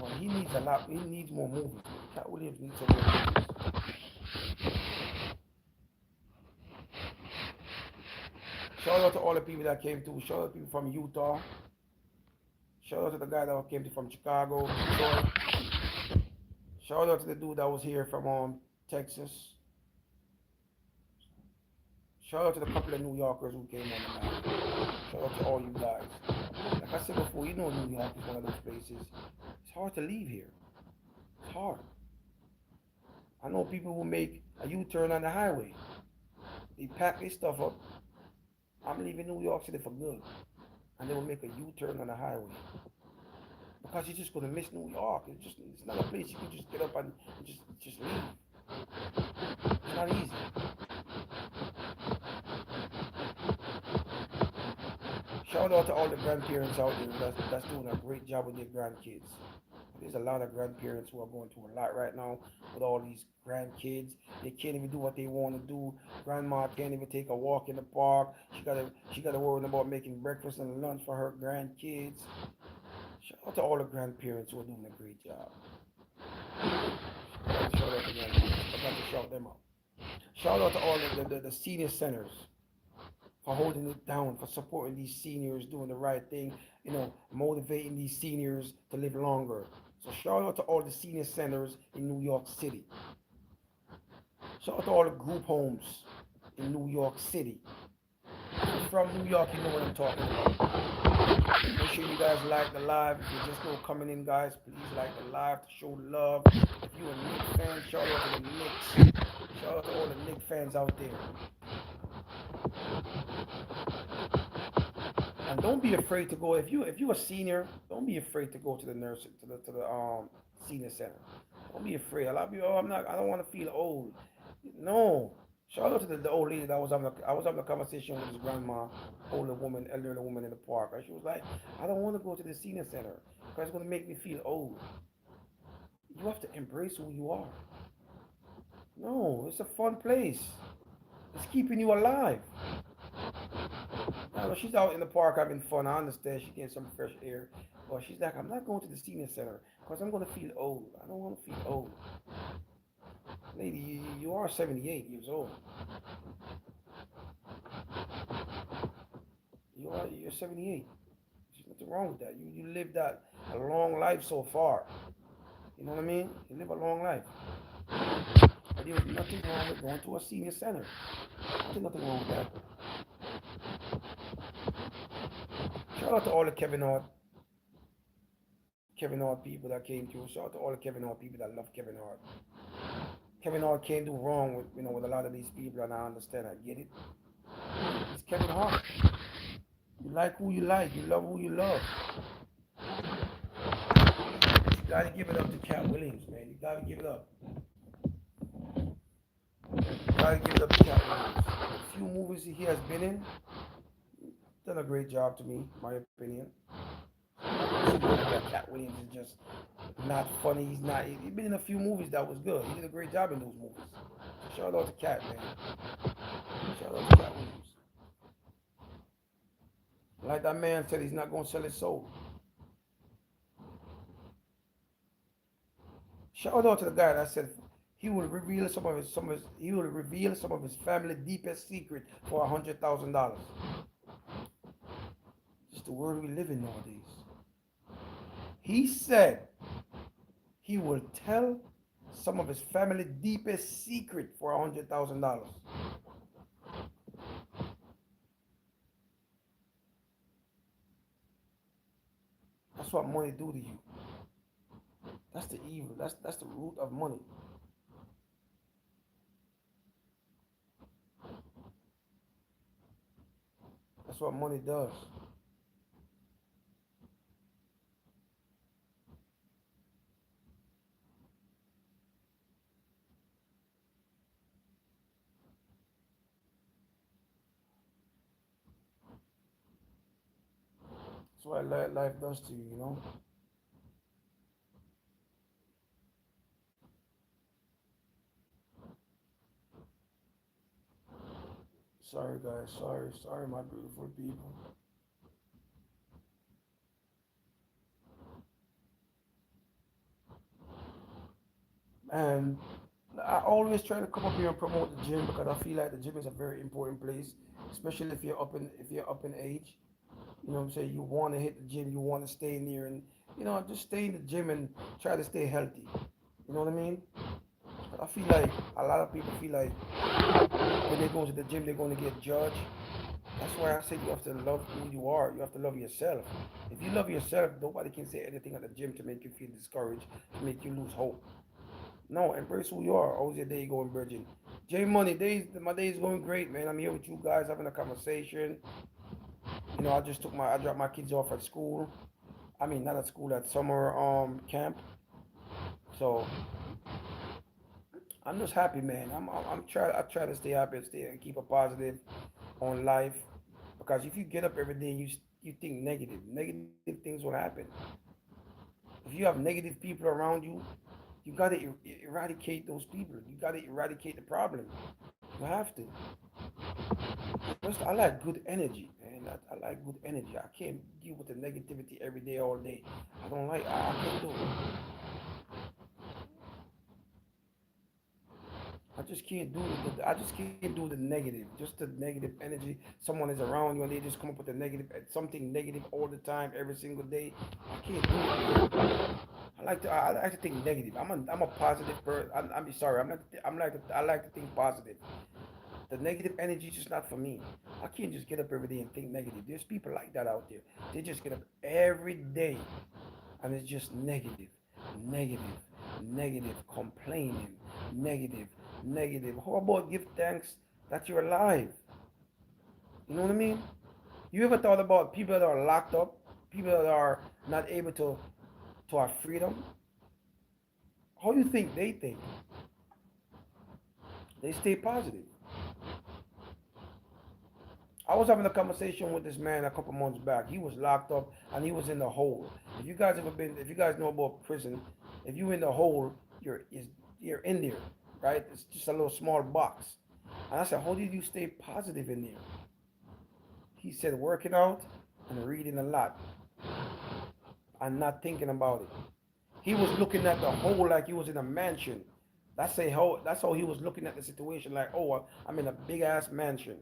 Well, he needs a lot. He needs more movies. Katt Williams needs some more movies. Shout out to all the people that came through. Shout out to people from Utah. Shout out to the guy that came from Chicago, Detroit. Shout out to the dude that was here from Texas. Shout out to the couple of New Yorkers who came on the map. Shout out to all you guys. Like I said before, you know New York is one of those places. It's hard to leave here. It's hard. I know people who make a U-turn on the highway. They pack their stuff up. I'm leaving New York City for good. And they will make a U-turn on the highway. Because you're just going to miss New York. It's not a place you can just get up and just leave. It's not easy. Shout out to all the grandparents out there that's doing a great job with their grandkids. There's a lot of grandparents who are going through a lot right now with all these grandkids. They can't even do what they want to do. Grandma can't even take a walk in the park. She gotta worry about making breakfast and lunch for her grandkids. Shout out to all the grandparents who are doing a great job. Shout out to grandparents. I got to shout them out. Shout out to all the senior centers for holding it down, for supporting these seniors, doing the right thing, motivating these seniors to live longer. So shout out to all the senior centers in New York City. Shout out to all the group homes in New York City. If you're from New York, you know what I'm talking about. Make sure you guys like the live. If you're just coming in, guys, please like the live to show love. If you're a Knicks fan, shout out to the Knicks. Shout out to all the Knicks fans out there. And don't be afraid to go. If you're a senior, don't be afraid to go to the nursing to the senior center. Don't be afraid. A lot of people, I don't want to feel old. No. Shout out to the old lady that I was having a conversation with his grandma, elderly woman in the park. And she was like, I don't want to go to the senior center because it's going to make me feel old. You have to embrace who you are. No, it's a fun place. It's keeping you alive. Now, she's out in the park having fun. I understand she getting some fresh air. But she's like, I'm not going to the senior center because I'm going to feel old. I don't want to feel old. Lady, you are 78 years old. You're 78. There's nothing wrong with that. You lived a long life so far. You know what I mean? You live a long life. But there's nothing wrong with going to a senior center. There's nothing wrong with that. Shout out to all the Kevin Hart people that came through. Shout out to all the Kevin Hart people that love Kevin Hart. Kevin Hart can't do wrong with a lot of these people, and I understand. I get it. It's Kevin Hart. You like who you like. You love who you love. You gotta give it up to Katt Williams, man. You gotta give it up. You gotta give it up to Katt Williams. A few movies he has been in, done a great job to me, my opinion. Katt Williams is just not funny. He's been in a few movies that was good. He did a great job in those movies. Shout out to Katt, man. Shout out to Cat Williams. Like that man said, he's not going to sell his soul. Shout out to the guy that said he will reveal he will reveal some of his family deepest secret for $100,000. It's the world we live in nowadays. He said he will tell some of his family deepest secret for $100,000. That's what money do to you. That's the evil. That's the root of money. That's what money does. That's what life does to you. Sorry guys, sorry my beautiful people. And I always try to come up here and promote the gym because I feel like the gym is a very important place, especially if you're up in age. You know what I'm saying? You want to hit the gym, you want to stay in there, and just stay in the gym and try to stay healthy. You know what I mean? I feel like a lot of people feel like when they go to the gym, they're going to get judged. That's why I say you have to love who you are. You have to love yourself. If you love yourself, nobody can say anything at the gym to make you feel discouraged, to make you lose hope. No, embrace who you are. How's your day going, Virgin? J Money, my day is going great, man. I'm here with you guys having a conversation. I dropped my kids off at school. I mean, not at school, at summer camp. So I'm just happy, man. I try to stay happy and stay and keep a positive on life because if you get up every day and you think negative things will happen. If you have negative people around you, you gotta eradicate those people. You gotta eradicate the problem. You have to. First, I like good energy, man. I like good energy. I can't deal with the negativity every day, all day. I don't like. I can't do it. I just can't do the negative. Just the negative energy. Someone is around you and they just come up with the negative, something negative all the time, every single day. I can't do it, man. I like to think negative. I'm a positive person. I'm sorry. I like to think positive. The negative energy is just not for me. I can't just get up every day and think negative. There's people like that out there. They just get up every day and it's just negative, negative, negative, complaining, negative, negative. How about give thanks that you're alive? You know what I mean? You ever thought about people that are locked up, people that are not able to have freedom? How do you think they think? They stay positive. I was having a conversation with this man a couple months back. He was locked up and he was in the hole. If you guys know about prison, if you in the hole, you're in there, right? It's just a little small box. And I said, how did you stay positive in there? He said, working out and reading a lot and not thinking about it. He was looking at the hole like he was in a mansion. That's how he was looking at the situation, like, oh, I'm in a big ass mansion.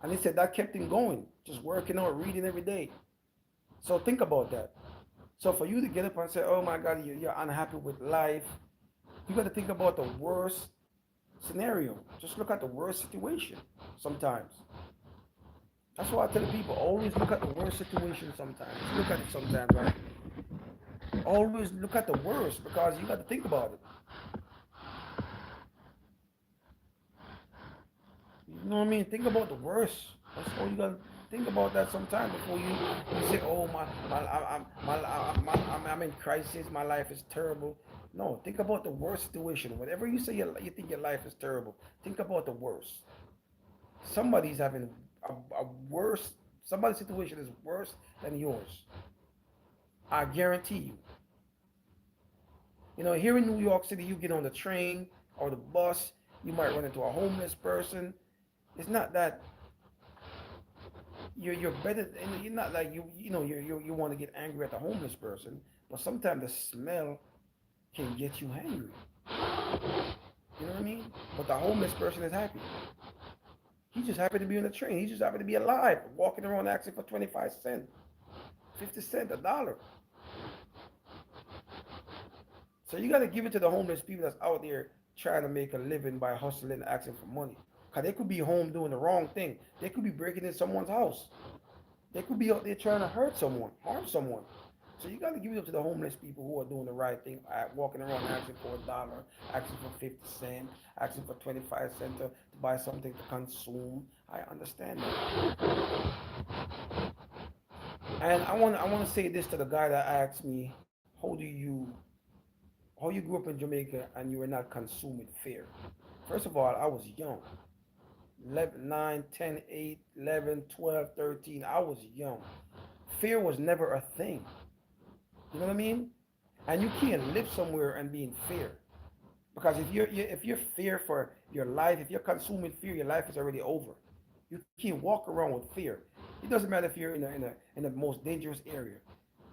And he said that kept him going, just working out, reading every day. So think about that. So for you to get up and say, oh my God, you're unhappy with life, you got to think about the worst scenario. Just look at the worst situation sometimes. That's why I tell people, always look at the worst situation sometimes. Look at it sometimes, right? Always look at the worst because you got to think about it. You know what I mean? Think about the worst. That's all you gotta think about that sometime before you say, "Oh I'm in crisis. My life is terrible." No, think about the worst situation. Whenever you say you think your life is terrible, think about the worst. Somebody's having a worse. Somebody's situation is worse than yours. I guarantee you. Here in New York City, you get on the train or the bus, you might run into a homeless person. It's not that you're better. And you're not like you want to get angry at the homeless person, but sometimes the smell can get you angry. You know what I mean? But the homeless person is happy. He just happy to be on the train. He just happy to be alive, walking around asking for 25 cents, 50 cents, $1. So you got to give it to the homeless people that's out there trying to make a living by hustling, asking for money. Cause they could be home doing the wrong thing. They could be breaking in someone's house. They could be out there trying to hurt someone, harm someone. So you got to give it up to the homeless people who are doing the right thing, walking around asking for $1, asking for 50 cents, asking for 25 cents to buy something to consume. I understand that. And I want to say this to the guy that asked me, how you grew up in Jamaica and you were not consumed with fear. First of all, I was young. 11, 9, 10, 8, 11, 12, 13. I was young. Fear was never a thing. You know what I mean? And you can't live somewhere and be in fear. Because if you're fear for your life, if you're consuming fear, your life is already over. You can't walk around with fear. It doesn't matter if you're in the most dangerous area.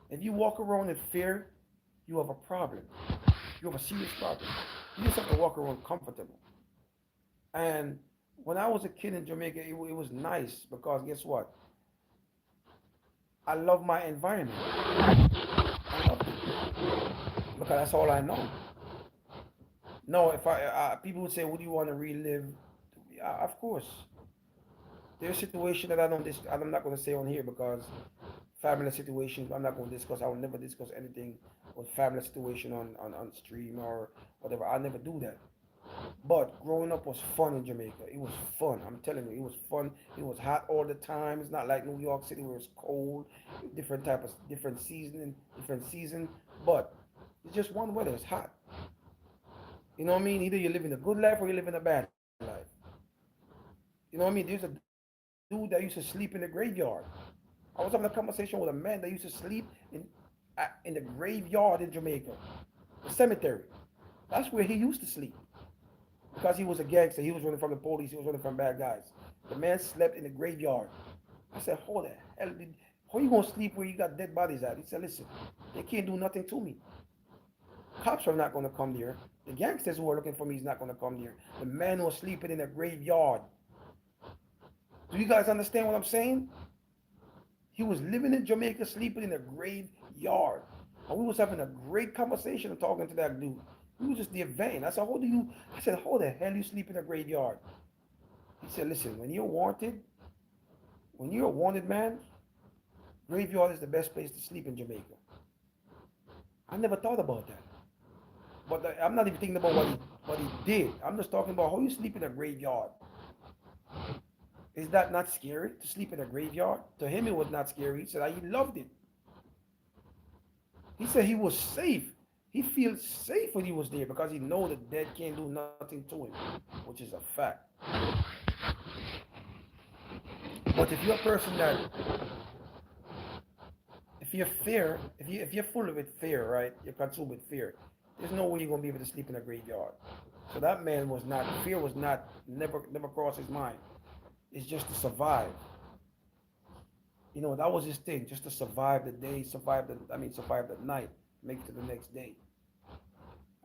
If you walk around in fear, you have a problem. You have a serious problem. You just have to walk around comfortable. And when I was a kid in Jamaica, it was nice because guess what? I love my environment. I loved it because that's all I know. No, if people would say, "Would you want to relive?" Yeah, of course, there's a situation that I'm not going to say on here because family situations. I'm not going to discuss. I will never discuss anything with family situation on stream or whatever. I'll never do that. But growing up was fun in Jamaica. It was fun. I'm telling you, it was fun. It was hot all the time. It's not like New York City where it's cold, different season. But it's just one weather. It's hot. You know what I mean? Either you're living a good life or you're living a bad life. You know what I mean? There's a dude that used to sleep in the graveyard. I was having a conversation with a man that used to sleep in the graveyard in Jamaica, the cemetery. That's where he used to sleep because he was a gangster. He was running from the police. He was running from bad guys. The man slept in the graveyard. I said, "How the hell did? How you gonna sleep where you got dead bodies at?" He said, "Listen, they can't do nothing to me. Cops are not gonna come there. The gangsters who are looking for me is not gonna come there. The man was sleeping in a graveyard. Do you guys understand what I'm saying? He was living in Jamaica, sleeping in a graveyard. And we was having a great conversation and talking to that dude. He was just there vain. I said, I said, how the hell you sleep in a graveyard? He said, listen, when you're a wanted man, graveyard is the best place to sleep in Jamaica. I never thought about that. But I'm not even thinking about what he did. I'm just talking about how you sleep in a graveyard. Is that not scary to sleep in a graveyard? To him, it was not scary. He said he loved it. He said he was safe. He feels safe when he was there because he know the dead can't do nothing to him, which is a fact. But if you're a person that, if you're full of it fear, right? You're consumed with fear. There's no way you're gonna be able to sleep in a graveyard. So that man was not. Fear was not. Never crossed his mind. It's just to survive. That was his thing, just to survive the day, survive the night, make it to the next day.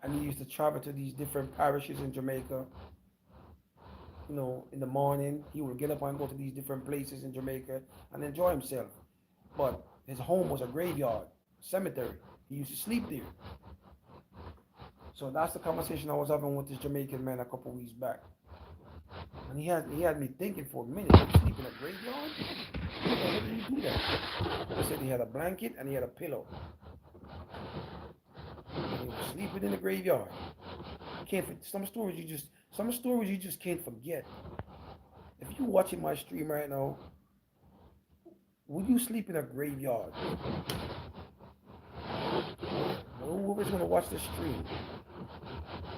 And he used to travel to these different parishes in Jamaica. In the morning, he would get up and go to these different places in Jamaica and enjoy himself. But his home was a graveyard, cemetery. He used to sleep there. So that's the conversation I was having with this Jamaican man a couple weeks back. And he had me thinking for a minute. You sleep in a graveyard? How did you do that? He said he had a blanket and he had a pillow. And he was sleeping in the graveyard. You can't. Some stories you just can't forget. If you're watching my stream right now, would you sleep in a graveyard? Whoever's gonna watch the stream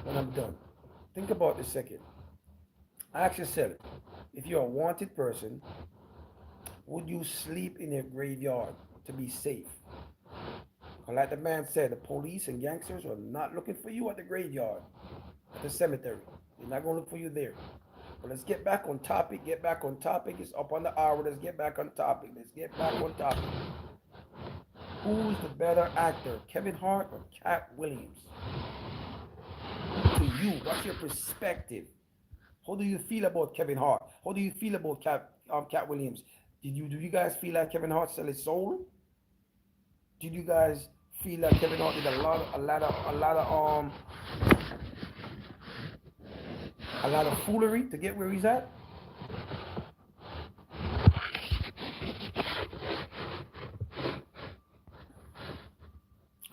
when I'm done, think about this second. Ask yourself, if you're a wanted person, would you sleep in a graveyard to be safe? And like the man said, the police and gangsters are not looking for you at the graveyard, at the cemetery. They're not going to look for you there. But let's get back on topic. Get back on topic. It's up on the hour. Let's get back on topic. Let's get back on topic. Who's the better actor, Kevin Hart or Katt Williams? To you, what's your perspective? How do you feel about Kevin Hart? How do you feel about Katt Williams? Do you guys feel like Kevin Hart sell his soul? Did you guys feel like Kevin Hart did a lot of foolery to get where he's at?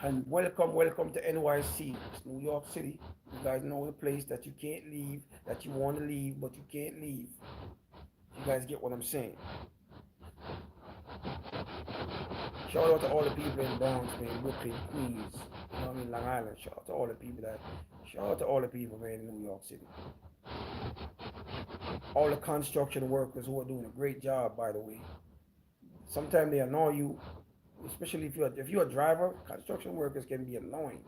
And welcome to NYC. It's New York City. You guys know the place that you can't leave, that you want to leave, but you can't leave. You guys get what I'm saying? Shout out to all the people in Bronx, man, Brooklyn, Queens, you know what I mean, Long Island. Shout out to all the people, man, in New York City. All the construction workers who are doing a great job, by the way. Sometimes they annoy you, especially if you're a driver. Construction workers can be annoying.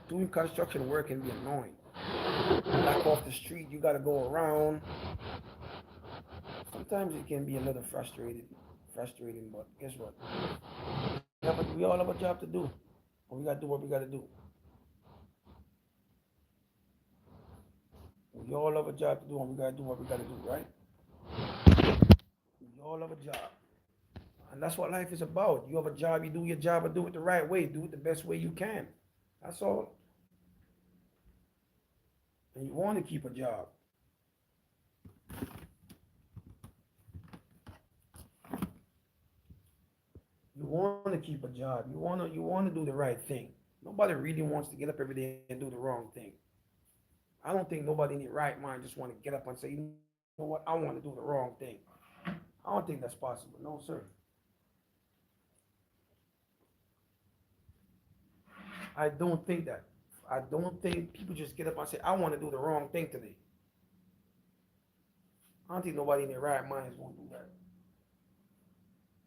Doing construction work can be annoying. Back off the street, you gotta go around. Sometimes it can be a little frustrating. But guess what? We all have a job to do. But we gotta do what we gotta do. We all have a job to do, and we gotta do what we gotta do, right? We all have a job, and that's what life is about. You have a job, you do your job, and do it the right way. Do it the best way you can. That's all. And you want to keep a job. You want to keep a job. You want to do the right thing. Nobody really wants to get up every day and do the wrong thing. I don't think nobody in their right mind just want to get up and say, you know what, I want to do the wrong thing. I don't think that's possible. No, sir. I don't think that. I don't think people just get up and say, I want to do the wrong thing today. I don't think nobody in their right mind is going to do that.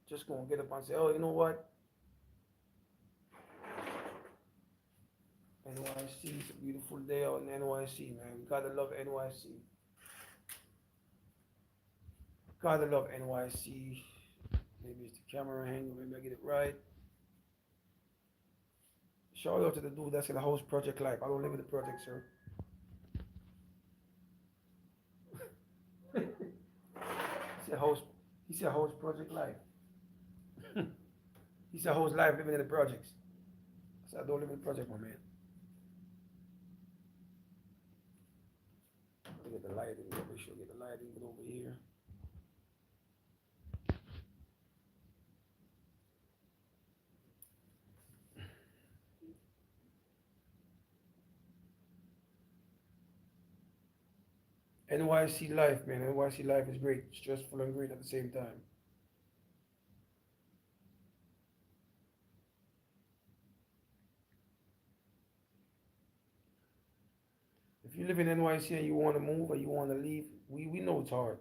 Just going to get up and say, oh, you know what? NYC, it's a beautiful day out in NYC, man. We gotta love NYC. Gotta love NYC. Maybe it's the camera angle. Maybe I get it right. Shout out to the dude that's in the house Project Life. I don't live in the project, sir. He said host. He said host Project Life. He said host life living in the projects. I said I don't live in the project, my man. Let me get the lighting. Make sure I get the lighting good over here. NYC life, man. NYC life is great. Stressful and great at the same time. If you live in NYC and you want to move or you want to leave, we know it's hard.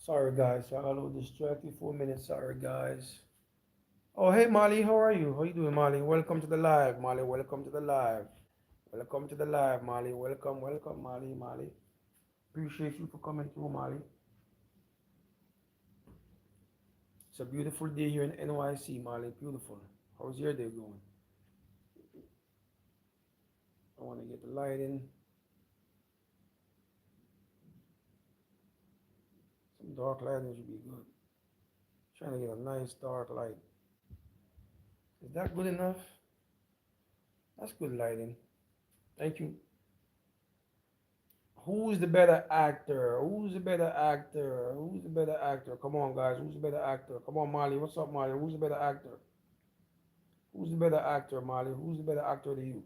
Sorry, guys. So I got a little distracted for a minute. Sorry, guys. Oh, hey, Molly. How are you? How you doing, Molly? Welcome to the live, Molly. Welcome to the live. Welcome to the live, Molly. Welcome, Molly. Molly. Appreciate you for coming through, Molly. It's a beautiful day here in NYC, Molly. Beautiful. How's your day going? I want to get the light in. Some dark lighting should be good. Trying to get a nice dark light. Is that good enough? That's good lighting. Thank you. Who's the better actor? Who's the better actor? Who's the better actor? Come on, guys. Who's the better actor? Come on, Molly. What's up, Molly? Who's the better actor? Who's the better actor, Molly? Who's the better actor to you?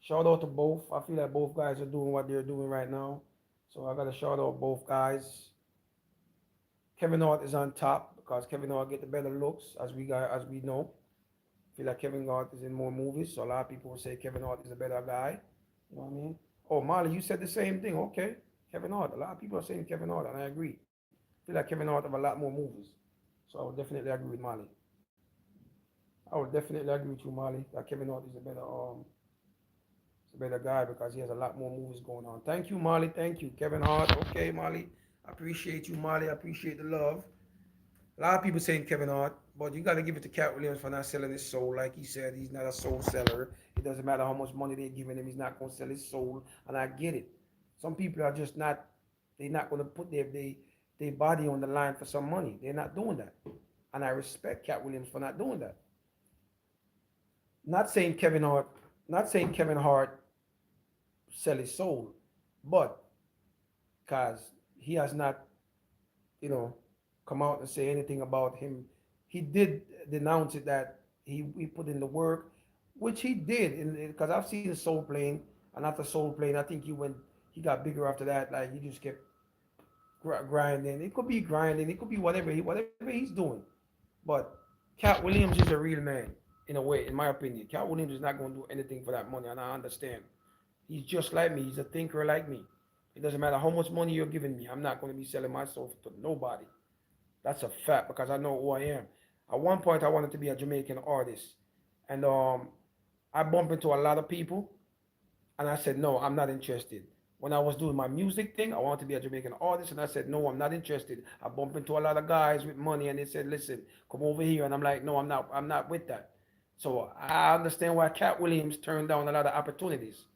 Shout out to both. I feel like both guys are doing what they're doing right now. So I gotta shout out both guys. Kevin Hart is on top because Kevin Hart get the better looks, as we know. I feel like Kevin Hart is in more movies, so a lot of people will say Kevin Hart is a better guy. You know what I mean? Oh, Molly, you said the same thing. Okay, Kevin Hart. A lot of people are saying Kevin Hart, and I agree. I feel like Kevin Hart have a lot more movies, so I would definitely agree with Molly. I would definitely agree with you, Molly, that Kevin Hart is a better guy because he has a lot more movies going on. Thank you, Molly. Thank you, Kevin Hart. Okay, Molly. I appreciate you, Molly. I appreciate the love. A lot of people saying Kevin Hart, but you got to give it to Cat Williams for not selling his soul. Like he said, he's not a soul seller. It doesn't matter how much money they're giving him, he's not going to sell his soul. And I get it. Some people are just not, they're not going to put their body on the line for some money. They're not doing that. And I respect Cat Williams for not doing that. Not saying Kevin Hart, not saying Kevin Hart sell his soul, but because he has not, you know, come out and say anything about him. He did denounce it that he put in the work, which he did, because I've seen Soul playing, and after Soul playing, I think he got bigger after that. Like he just kept grinding. It could be grinding. It could be whatever he's doing. But Cat Williams is a real man in a way, in my opinion. Cat Williams is not going to do anything for that money, and I understand. He's just like me. He's a thinker like me. It doesn't matter how much money you're giving me. I'm not going to be selling my soul to nobody. That's a fact because I know who I am. At one point, I wanted to be a Jamaican artist, and I bumped into a lot of people, and I said, no, I'm not interested. When I was doing my music thing, I wanted to be a Jamaican artist, and I said, no, I'm not interested. I bumped into a lot of guys with money, and they said, listen, come over here, and I'm like, no, I'm not with that. So I understand why Cat Williams turned down a lot of opportunities.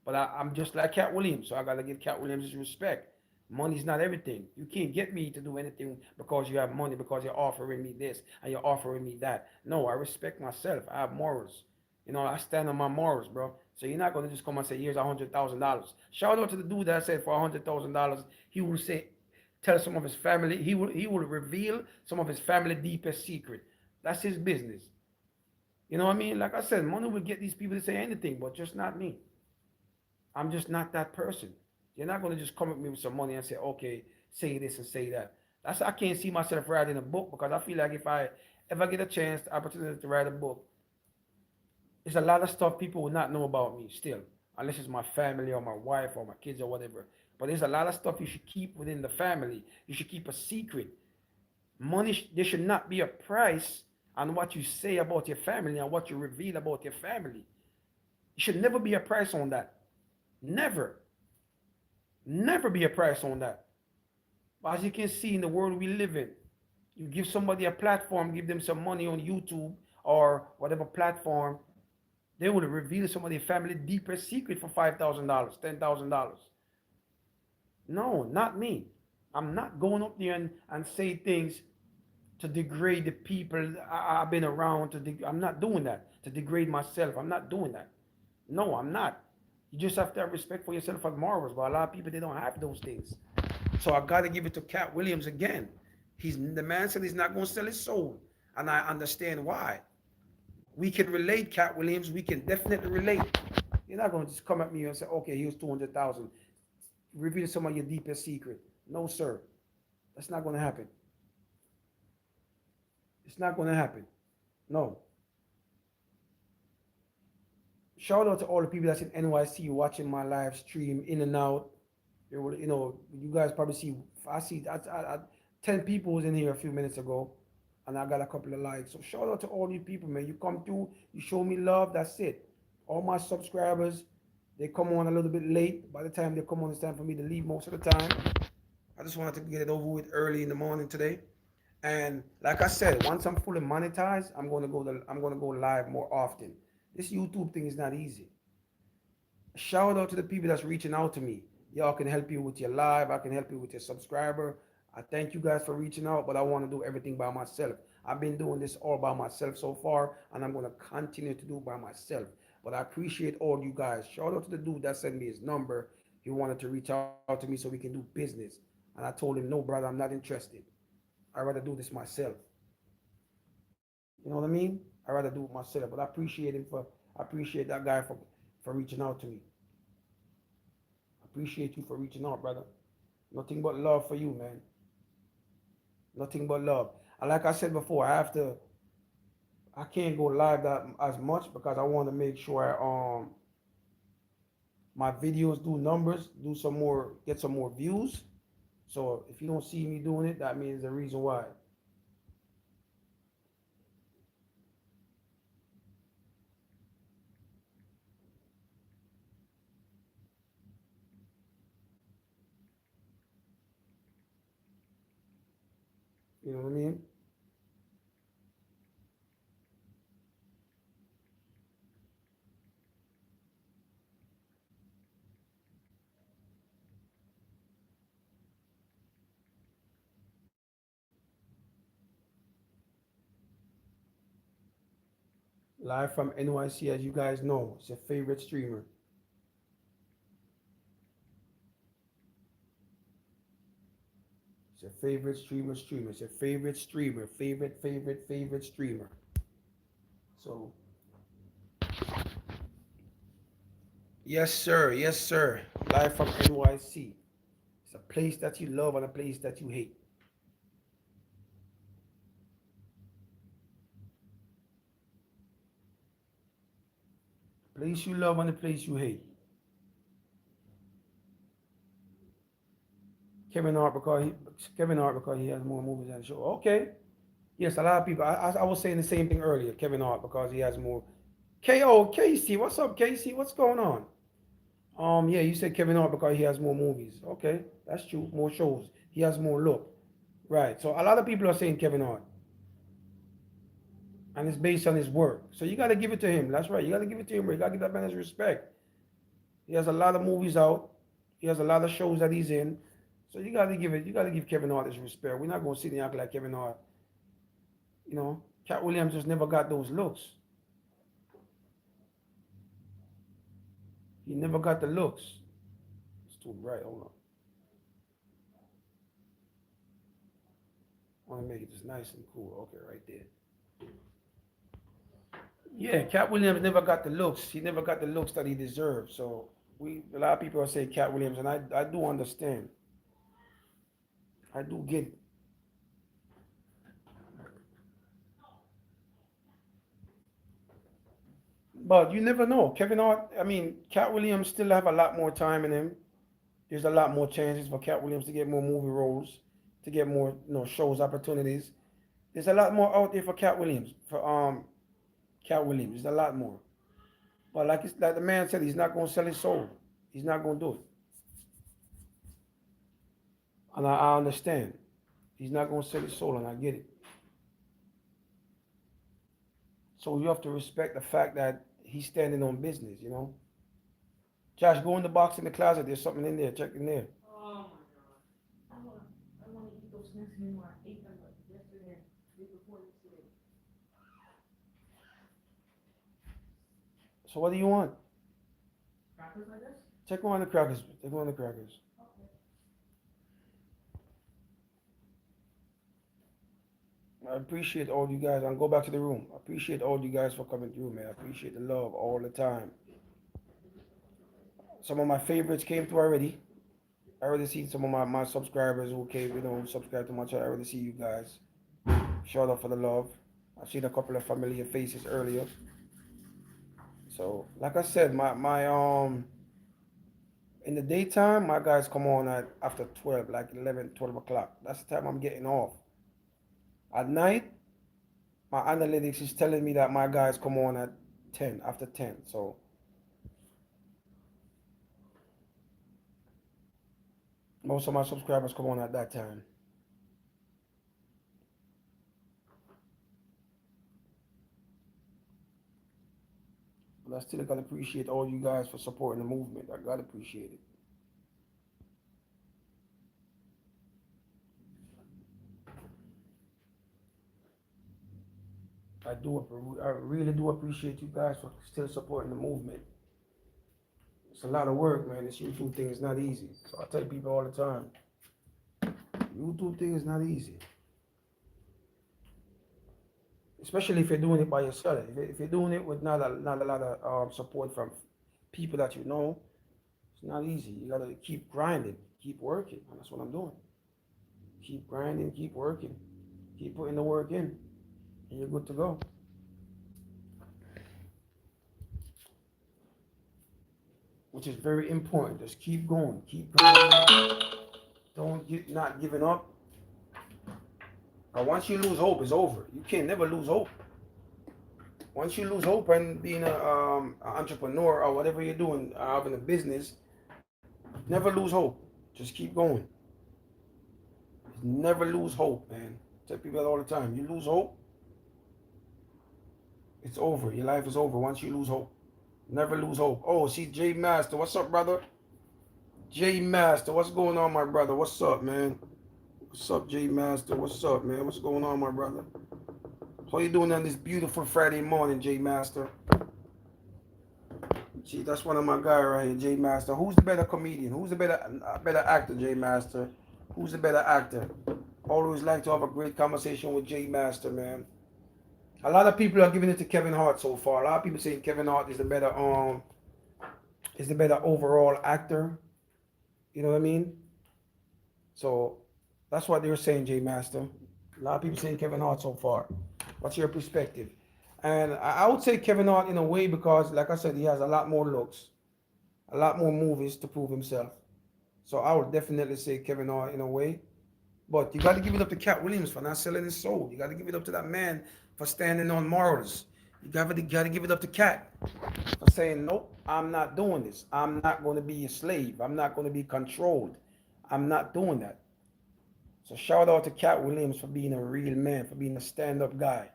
But I'm just like Cat Williams, so I gotta give Cat Williams his respect. Money's not everything. You can't get me to do anything because you have money, because you're offering me this and you're offering me that. No, I respect myself. I have morals. You know, I stand on my morals, bro. So you're not gonna just come and say, here's $100,000. Shout out to the dude that said for $100,000, he will say, tell some of his family, he will reveal some of his family deepest secret. That's his business. You know what I mean? Like I said, money will get these people to say anything, but just not me. I'm just not that person. You're not going to just come at me with some money and say, okay, say this and say that. I can't see myself writing a book because I feel like if I ever get a chance, the opportunity to write a book, there's a lot of stuff people will not know about me still, unless it's my family or my wife or my kids or whatever. But there's a lot of stuff you should keep within the family. You should keep a secret. Money, there should not be a price on what you say about your family and what you reveal about your family. It should never be a price on that. Never. Never be a price on that. But as you can see in the world we live in, you give somebody a platform, give them some money on YouTube or whatever platform, they will reveal some of their family deepest secret for $5,000, $10,000. No, not me. I'm not going up there and say things to degrade the people I've been around. I'm not doing that. To degrade myself, I'm not doing that. No, I'm not. You just have to have respect for yourself and morals. But a lot of people, they don't have those things. So I got to give it to Cat Williams again. The man said he's not going to sell his soul, and I understand why. We can relate, Cat Williams. We can definitely relate. You're not going to just come at me and say, okay, here's 200,000. Reveal some of your deepest secret. No, sir. That's not going to happen. It's not going to happen. No. Shout out to all the people that's in NYC watching my live stream in and out. You guys probably see. I 10 people was in here a few minutes ago, and I got a couple of likes. So shout out to all you people, man. You come through, you show me love. That's it. All my subscribers, they come on a little bit late. By the time they come on, it's time for me to leave most of the time. I just wanted to get it over with early in the morning today. And like I said, once I'm fully monetized, I'm gonna go live more often. This YouTube thing is not easy. Shout out to the people that's reaching out to me. Y'all can help you with your live. I can help you with your subscriber. I thank you guys for reaching out, but I want to do everything by myself. I've been doing this all by myself so far, and I'm gonna continue to do it by myself. But I appreciate all you guys. Shout out to the dude that sent me his number. He wanted to reach out to me so we can do business, and I told him, no, brother, I'm not interested. I'd rather do this myself. You know what I mean? I'd rather do it myself. But I appreciate that guy for reaching out to me. I appreciate you for reaching out, brother. Nothing but love for you, man. Nothing but love. And like I said before, I can't go live that as much because I want to make sure my videos do numbers, do some more, get some more views. So if you don't see me doing it, that means the reason why. You know what I mean? Live from NYC, as you guys know, it's your favorite streamer. It's your favorite streamer. It's your favorite streamer. Favorite streamer. So, yes, sir. Yes, sir. Live from NYC. It's a place that you love and a place that you hate. Place you love and a place you hate. Kevin Hart because he Kevin Hart because he has more movies than the show. Okay. Yes, a lot of people. I was saying the same thing earlier. Kevin Hart because he has more. KO Casey, what's up, Casey? What's going on? Yeah, you said Kevin Hart because he has more movies. Okay, that's true. More shows. He has more look. Right. So a lot of people are saying Kevin Hart, and it's based on his work. So you got to give it to him. That's right. You got to give it to him. You got to give that man his respect. He has a lot of movies out. He has a lot of shows that he's in. So you got to give it. You got to give Kevin Hart his respect. We're not going to sit and act like Kevin Hart. You know, Cat Williams just never got those looks. He never got the looks. It's too bright. Hold on. I want to make it just nice and cool. Okay, right there. Yeah, Cat Williams never got the looks. He never got the looks that he deserved. So a lot of people are saying Cat Williams, and I do understand. I do get it. But you never know. Kevin Hart, I mean, Cat Williams still have a lot more time in him. There's a lot more chances for Cat Williams to get more movie roles, to get more, shows opportunities. There's a lot more out there for Cat Williams. For Cat Williams, there's a lot more. But like the man said, he's not gonna sell his soul. He's not gonna do it. And I understand. He's not gonna sell his soul, and I get it. So you have to respect the fact that he's standing on business, you know. Josh, go in the box in the closet. There's something in there. Check in there. So what do you want? Check one of the crackers. Take one of the crackers. I appreciate all you guys. I'll go back to the room. I appreciate all you guys for coming through, man. I appreciate the love all the time. Some of my favorites came through already. I already see some of my subscribers who came, subscribe to my channel. I already see you guys. Shout out for the love. I've seen a couple of familiar faces earlier. So, like I said, my in the daytime, my guys come on at after 12, like 11, 12 o'clock. That's the time I'm getting off. At night, my analytics is telling me that my guys come on at 10, after 10. So, most of my subscribers come on at that time. But I still gotta appreciate all you guys for supporting the movement. I gotta appreciate it. I really do appreciate you guys for still supporting the movement. It's a lot of work, man. This YouTube thing is not easy. So I tell people all the time, YouTube thing is not easy. Especially if you're doing it by yourself. If you're doing it with not a lot of support from people that you know, it's not easy. You gotta keep grinding, keep working, and that's what I'm doing. Keep grinding, keep working, keep putting the work in, and you're good to go. Which is very important. Just keep going, keep grinding. Don't get not giving up. And once you lose hope, it's over. You can never lose hope. Once you lose hope and being an entrepreneur or whatever you're doing, having a business, never lose hope. Just keep going. Never lose hope, man. I tell people that all the time. You lose hope, it's over. Your life is over once you lose hope. Never lose hope. Oh, see J Master. What's up, brother? J Master. What's going on, my brother? What's up, man? What's up, J Master? What's up, man? What's going on, my brother? How you doing on this beautiful Friday morning, J Master? See, that's one of my guys right here, J Master. Who's the better comedian? Who's the better actor, J Master? Who's the better actor? Always like to have a great conversation with J Master, man. A lot of people are giving it to Kevin Hart so far. A lot of people saying Kevin Hart is the better overall actor. You know what I mean? So that's what they're saying, J Master. A lot of people saying Kevin Hart so far. What's your perspective? And I would say Kevin Hart in a way because, like I said, he has a lot more looks, a lot more movies to prove himself. So I would definitely say Kevin Hart in a way. But you got to give it up to Katt Williams for not selling his soul. You got to give it up to that man for standing on morals. You got to give it up to Katt for saying, nope, I'm not doing this. I'm not going to be a slave. I'm not going to be controlled. I'm not doing that. So shout out to Katt Williams for being a real man, for being a stand-up guy.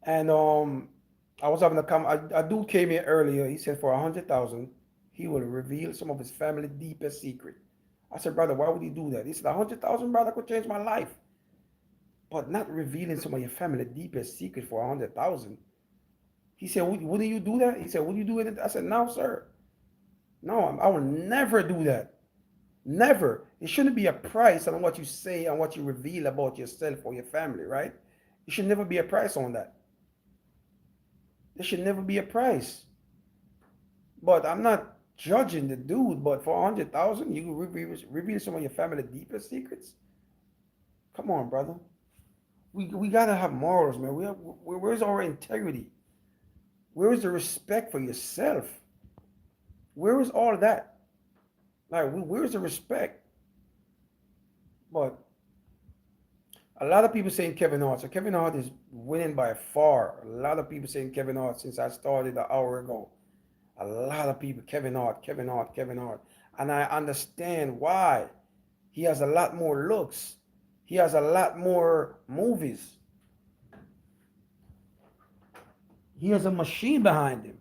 And I was having a dude came in earlier. He said for 100,000, he will reveal some of his family's deepest secret. I said, brother, why would he do that? He said, 100,000, brother, could change my life. But not revealing some of your family's deepest secret for 100,000. He said, wouldn't you do that? He said, would you do it? I said, no, sir. No, I will never do that. Never. It shouldn't be a price on what you say and what you reveal about yourself or your family, right? It should never be a price on that. There should never be a price. But I'm not judging the dude, but for 100,000, you reveal some of your family's deepest secrets? Come on, brother. We gotta have morals, man. Where's our integrity? Where is the respect for yourself? Where is all that? Like, where's the respect? But a lot of people saying Kevin Hart. So Kevin Hart is winning by far. A lot of people saying Kevin Hart since I started an hour ago. A lot of people, Kevin Hart, Kevin Hart, Kevin Hart. And I understand why. He has a lot more looks. He has a lot more movies. He has a machine behind him.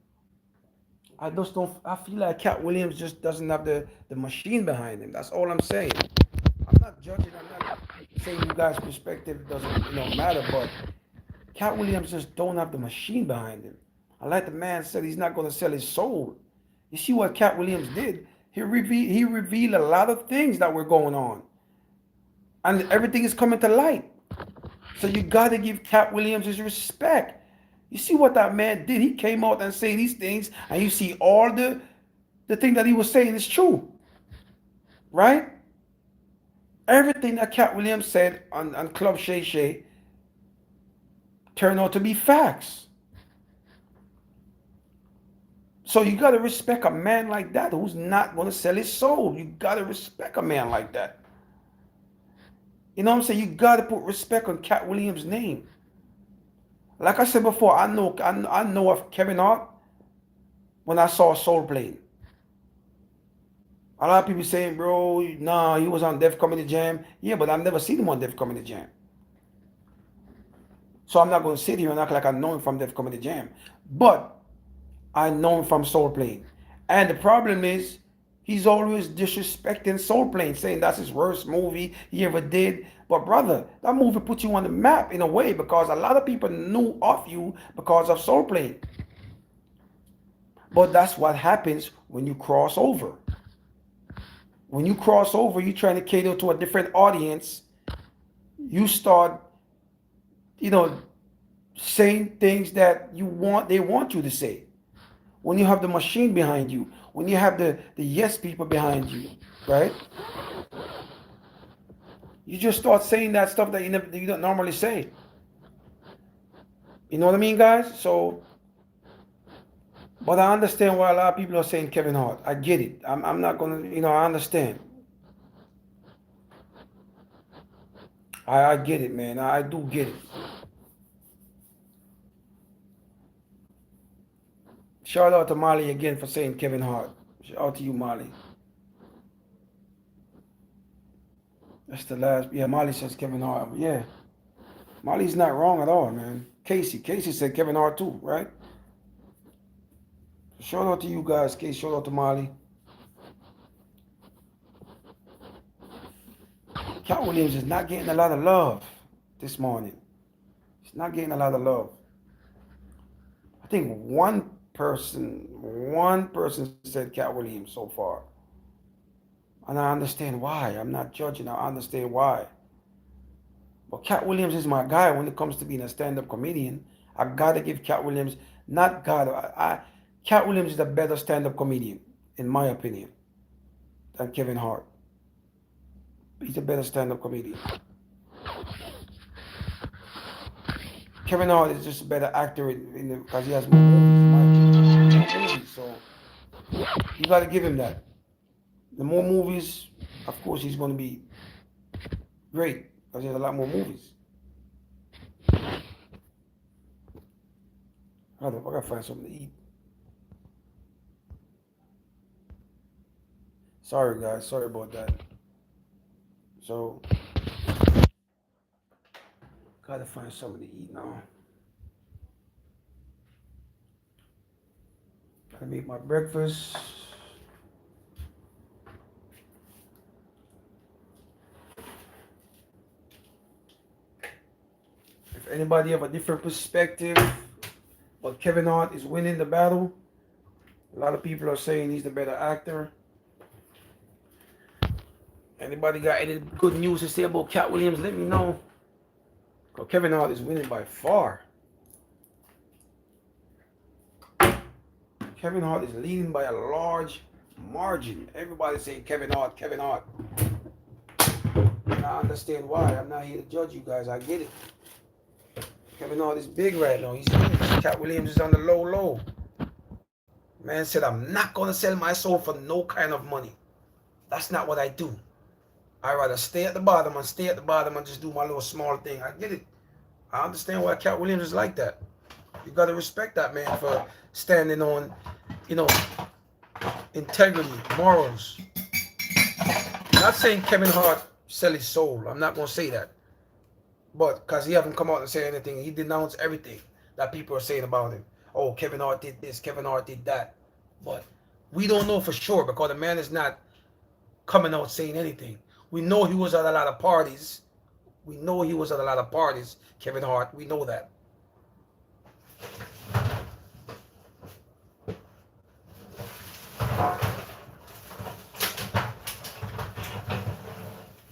I feel like Katt Williams just doesn't have the machine behind him. That's all I'm saying. I'm not judging, I'm not saying you guys' perspective doesn't matter, but Katt Williams just don't have the machine behind him. And like the man said, he's not going to sell his soul. You see what Katt Williams did? He revealed a lot of things that were going on. And everything is coming to light. So you got to give Katt Williams his respect. You see what that man did? He came out and said these things, and you see all the thing that he was saying is true. Right? Everything that Katt Williams said on Club Shay Shay turned out to be facts. So you got to respect a man like that who's not going to sell his soul. You got to respect a man like that. You know what I'm saying? You got to put respect on Katt Williams' name. Like I said before, I know of Kevin Hart when I saw Soul Plane. A lot of people saying, bro, nah, he was on Def Comedy Jam. Yeah, but I've never seen him on Def Comedy Jam. So I'm not going to sit here and act like I know him from Def Comedy Jam. But I know him from Soul Plane. And the problem is, he's always disrespecting Soul Plane, saying that's his worst movie he ever did. But brother, that movie put you on the map in a way because a lot of people knew of you because of Soul Plane. But that's what happens when you cross over. When you cross over, you're trying to cater to a different audience. You start, you know, saying things that they want you to say. When you have the machine behind you, when you have the yes people behind you, right? You just start saying that stuff that you don't normally say. You know what I mean, guys? So, but I understand why a lot of people are saying Kevin Hart. I get it. I'm not gonna, I understand. I get it, man. I do get it. Shout out to Molly again for saying Kevin Hart. Shout out to you, Molly. That's the last. Yeah, Molly says Kevin Hart. Yeah, Molly's not wrong at all, man. Casey said Kevin Hart too, right? Shout out to you guys, Casey. Shout out to Molly. Katt Williams is not getting a lot of love this morning. He's not getting a lot of love. I think one person said Katt Williams so far. And I understand why. I'm not judging. I understand why. But Katt Williams is my guy when it comes to being a stand-up comedian. I gotta give Katt Williams, not gotta. Katt Williams is a better stand-up comedian, in my opinion, than Kevin Hart. He's a better stand-up comedian. Kevin Hart is just a better actor because he has more movies. So you got to give him that. The more movies, of course, he's going to be great because he has a lot more movies. I gotta find something to eat. Sorry, guys. Sorry about that. So, gotta find something to eat now. Gotta make my breakfast. If anybody have a different perspective, but Kevin Hart is winning the battle, a lot of people are saying he's the better actor. Anybody got any good news to say about Katt Williams? Let me know. Because Kevin Hart is winning by far. Kevin Hart is leading by a large margin. Everybody saying Kevin Hart, Kevin Hart. And I understand why. I'm not here to judge you guys. I get it. Kevin Hart is big right now. He's Katt Williams is on the low. Man said, I'm not going to sell my soul for no kind of money. That's not what I do. I'd rather stay at the bottom and just do my little small thing. I get it. I understand why Katt Williams is like that. You got to respect that man for standing on, integrity, morals. I'm not saying Kevin Hart sell his soul. I'm not going to say that. But because he haven't come out and say anything, he denounced everything that people are saying about him. Oh, Kevin Hart did this, Kevin Hart did that. But we don't know for sure because the man is not coming out saying anything. We know he was at a lot of parties. Kevin Hart. We know that.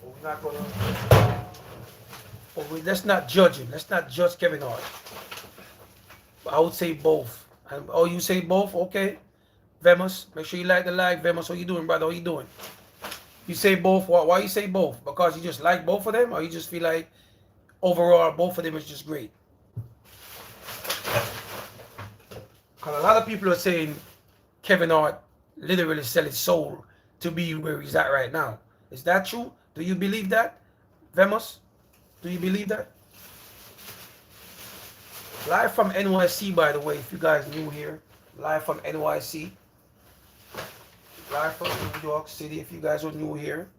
We're not gonna. Let's not judge him. Let's not judge Kevin Hart. I would say both. Oh, you say both? Okay. Vemus, make sure you like the like. Vemus, what you doing, brother? What you doing? You say both. Why you say both? Because you just like both of them? Or you just feel like overall both of them is just great? Because a lot of people are saying Kevin Hart literally sell his soul to be where he's at right now. Is that true? Do you believe that? Vemus? Do you believe that? Live from NYC, by the way, if you guys new here. Live from NYC. Live from New York City, if you guys are new here.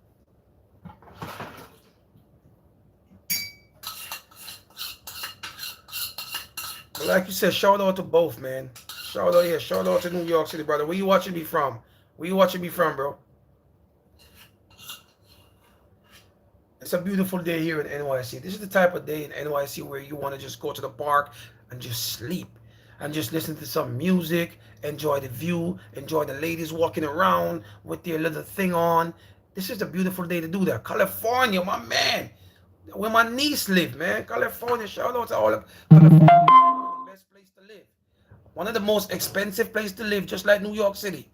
But like you said, shout out to both, man. Shout out to New York City, brother. Where you watching me from? Where you watching me from, bro? It's a beautiful day here in NYC. This is the type of day in NYC where you want to just go to the park and just sleep and just listen to some music, enjoy the view, enjoy the ladies walking around with their little thing on. This is a beautiful day to do that. California, my man, where my niece live, man. California, shout out to all of California. The best place to live. One of the most expensive place to live, just like New York City.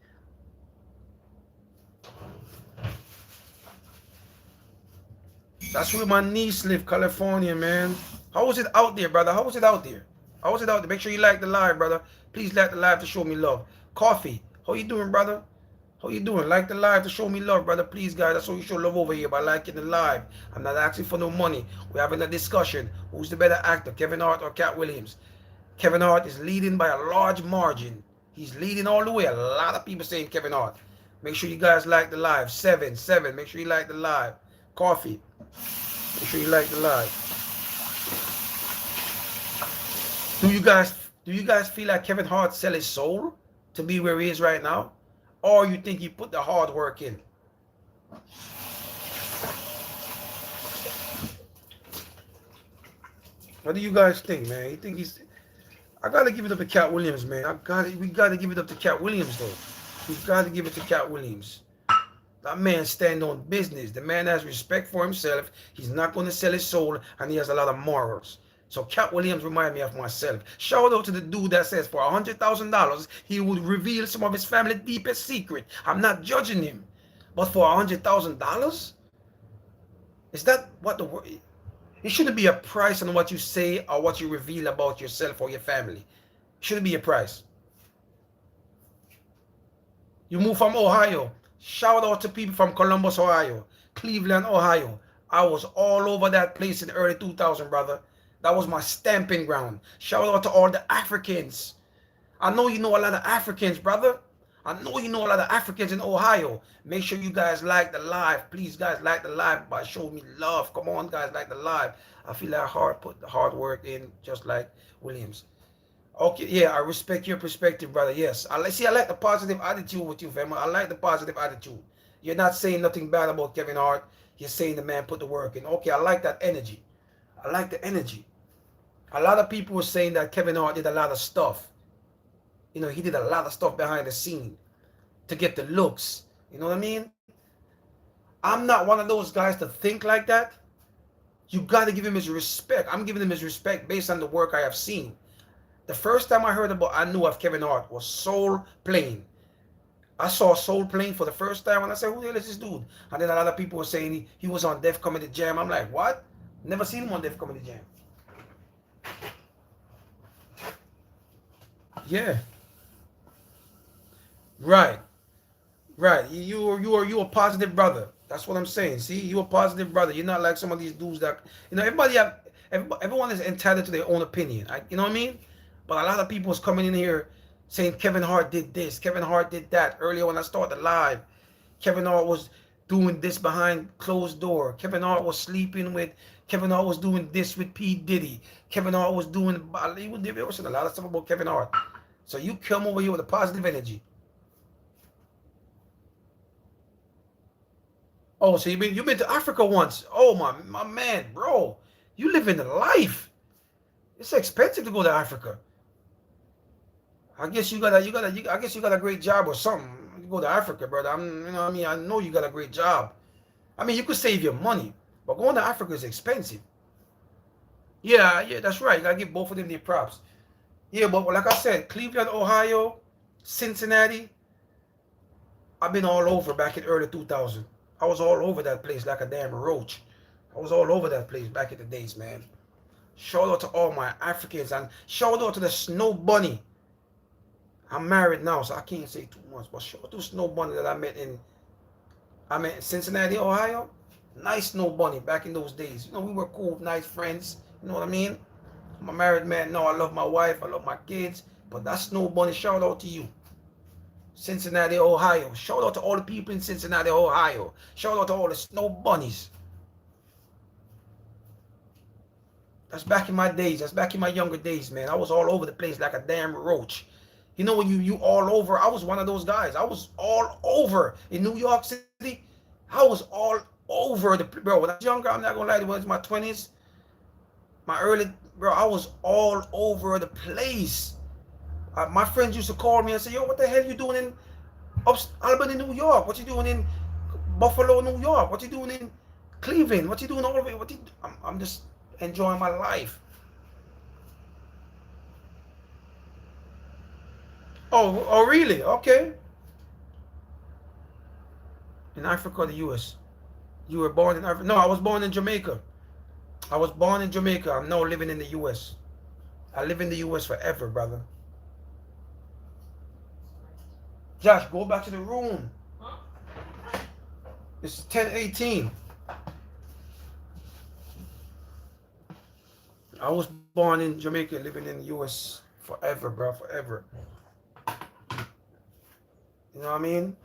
That's where my niece live, California, man. How was it out there, brother? How was it out there? How was it out there? Make sure you like the live, brother. Please like the live to show me love. Coffee, how you doing, brother? How you doing? Like the live to show me love, brother. Please, guys. That's how you show love over here, by liking the live. I'm not asking for no money. We're having a discussion. Who's the better actor, Kevin Hart or Katt Williams? Kevin Hart is leading by a large margin. He's leading all the way. A lot of people saying Kevin Hart. Make sure you guys like the live. 7. Make sure you like the live. Coffee. Make sure you like the live. Do you guys feel like Kevin Hart sell his soul to be where he is right now? Or you think he put the hard work in? What do you guys think, man? You think he's... I gotta give it up to Katt Williams, man. We gotta give it up to Katt Williams, though. We gotta give it to Katt Williams. That man stand on business. The man has respect for himself. He's not going to sell his soul, and he has a lot of morals. So Katt Williams remind me of myself. Shout out to the dude that says for $100,000 he would reveal some of his family's deepest secret. I'm not judging him, but for $100,000, is that what the word? It shouldn't be a price on what you say or what you reveal about yourself or your family. It shouldn't be a price. You move from Ohio. Shout out to people from Columbus, Ohio, Cleveland, Ohio. I was all over that place in the early 2000s, brother. That was my stamping ground. Shout out to all the Africans. I know you know a lot of Africans, brother. I know you know a lot of Africans in Ohio. Make sure you guys like the live. Please, guys, like the live by showing me love. Come on, guys, like the live. I feel like Hart put the hard work in, just like Williams. Okay, yeah, I respect your perspective, brother. Yes, I like the positive attitude with you, fam. I like the positive attitude. You're not saying nothing bad about Kevin Hart. You're saying the man put the work in. Okay, I like that energy. I like the energy. A lot of people were saying that Kevin Hart did a lot of stuff. You know, he did a lot of stuff behind the scene to get the looks. You know what I mean? I'm not one of those guys to think like that. You got to give him his respect. I'm giving him his respect based on the work I have seen. The first time I knew of Kevin Hart was Soul Plane. I saw Soul Plane for the first time and I said, who the hell is this dude? And then a lot of people were saying he was on Def Comedy Jam. I'm like, what? Never seen him on Def Comedy Jam. Yeah. Right. Right. You a positive brother. That's what I'm saying. See, you a positive brother. You're not like some of these dudes that, everyone is entitled to their own opinion. You know what I mean? But a lot of people was coming in here saying Kevin Hart did this, Kevin Hart did that. Earlier when I started live, Kevin Hart was doing this behind closed door. Kevin Hart was sleeping with, Kevin Hart was doing this with P. Diddy. Kevin Hart was doing, he was saying a lot of stuff about Kevin Hart. So you come over here with a positive energy. Oh, so you've been to Africa once. Oh my man, bro. You live in the life. It's expensive to go to Africa. I guess you got a great job or something. You go to Africa, brother. I know you got a great job. I mean, you could save your money, but going to Africa is expensive. Yeah, that's right. You gotta give both of them their props. Yeah, but like I said, Cleveland, Ohio, Cincinnati. I've been all over back in early 2000. I was all over that place like a damn roach. I was all over that place back in the days, man. Shout out to all my Africans and shout out to the Snow Bunny. I'm married now, so I can't say too much, but shout out to Snow Bunny that I met in Cincinnati, Ohio. Nice Snow Bunny back in those days. You know, we were cool, nice friends. You know what I mean? I'm a married man now. I love my wife. I love my kids. But that Snow Bunny, shout out to you. Cincinnati, Ohio. Shout out to all the people in Cincinnati, Ohio. Shout out to all the Snow Bunnies. That's back in my days. That's back in my younger days, man. I was all over the place like a damn roach. You know when you all over, I was one of those guys. I was all over in New York City. I was all over the, bro, when I was younger, I'm not gonna lie, when it was my 20s, my early, bro, I was all over the place. My friends used to call me and say, yo, what the hell you doing in Albany, New York? What you doing in Buffalo, New York? What you doing in Cleveland? What you doing all over? I'm just enjoying my life. Oh, really? Okay. In Africa or the U.S.? You were born in Africa? No, I was born in Jamaica. I was born in Jamaica. I'm now living in the U.S. I live in the U.S. forever, brother. Josh, go back to the room. It's 10:18. I was born in Jamaica, living in the U.S. forever, bro, forever. You know what I mean?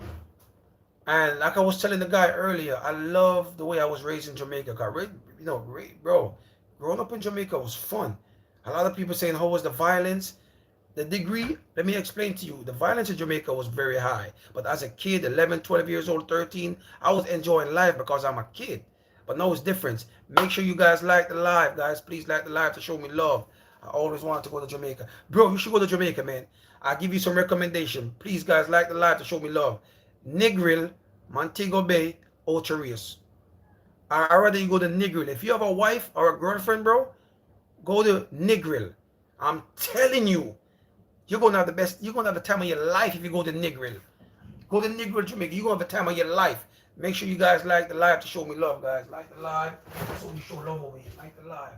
And like I was telling the guy earlier, I love the way I was raised in Jamaica. You know, bro, growing up in Jamaica was fun. A lot of people saying, how was the violence? The degree, let me explain to you. The violence in Jamaica was very high. But as a kid, 11, 12 years old, 13, I was enjoying life because I'm a kid. But now it's different. Make sure you guys like the live, guys. Please like the live to show me love. I always wanted to go to Jamaica. Bro, you should go to Jamaica, man. I'll give you some recommendation. Please, guys, like the live to show me love. Negril, Montego Bay, Ocho Rios. I rather you go to Negril. If you have a wife or a girlfriend, bro, go to Negril. I'm telling you. You're gonna have the best. You're gonna have the time of your life if you go to Negril. Go to Negril, Jamaica. You're gonna have the time of your life. Make sure you guys like the live to show me love, guys. Like the live, so we show love over here. Like the live.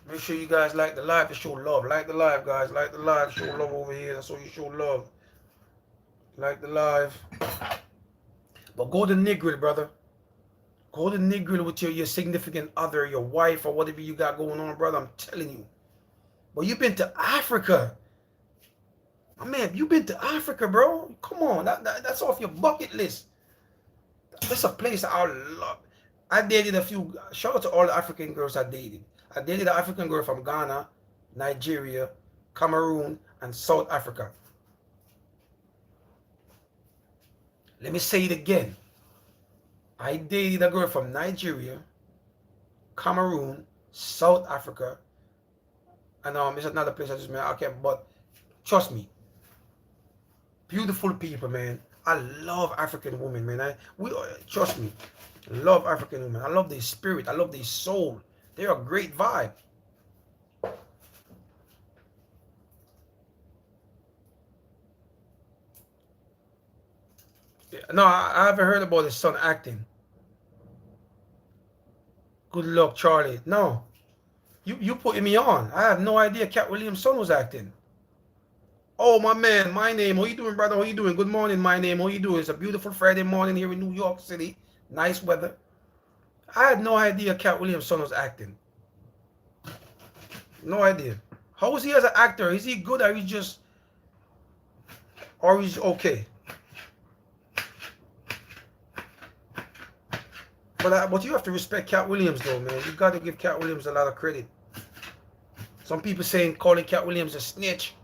Make sure you guys like the live to show love. Like the live, guys. Like the live, show love over here. That's how you show love. Like the live. But go to Negril, brother. Go to Negril with your significant other, your wife, or whatever you got going on, brother. I'm telling you. But you've been to Africa. My man, you've been to Africa, bro. Come on. That's off your bucket list. That's a place I love. I dated a few. Shout out to all the African girls I dated. I dated an African girl from Ghana, Nigeria, Cameroon, and South Africa. Let me say it again. I dated a girl from Nigeria, Cameroon, South Africa, and it's another place I just met. I can't, but trust me, beautiful people, man. I love African women, man. Trust me, love African women. I love their spirit. I love their soul. They're a great vibe. No, I haven't heard about his son acting. Good luck, Charlie. No, you putting me on. I have no idea Katt Williams' son was acting. Oh, my man, my name. How you doing, brother? How you doing? Good morning, my name. How you doing? It's a beautiful Friday morning here in New York City. Nice weather. I had no idea Katt Williams' son was acting. No idea. How is he as an actor? Is he good or he's okay? But you have to respect Katt Williams though, man. You got to give Katt Williams a lot of credit. Some people calling Katt Williams a snitch.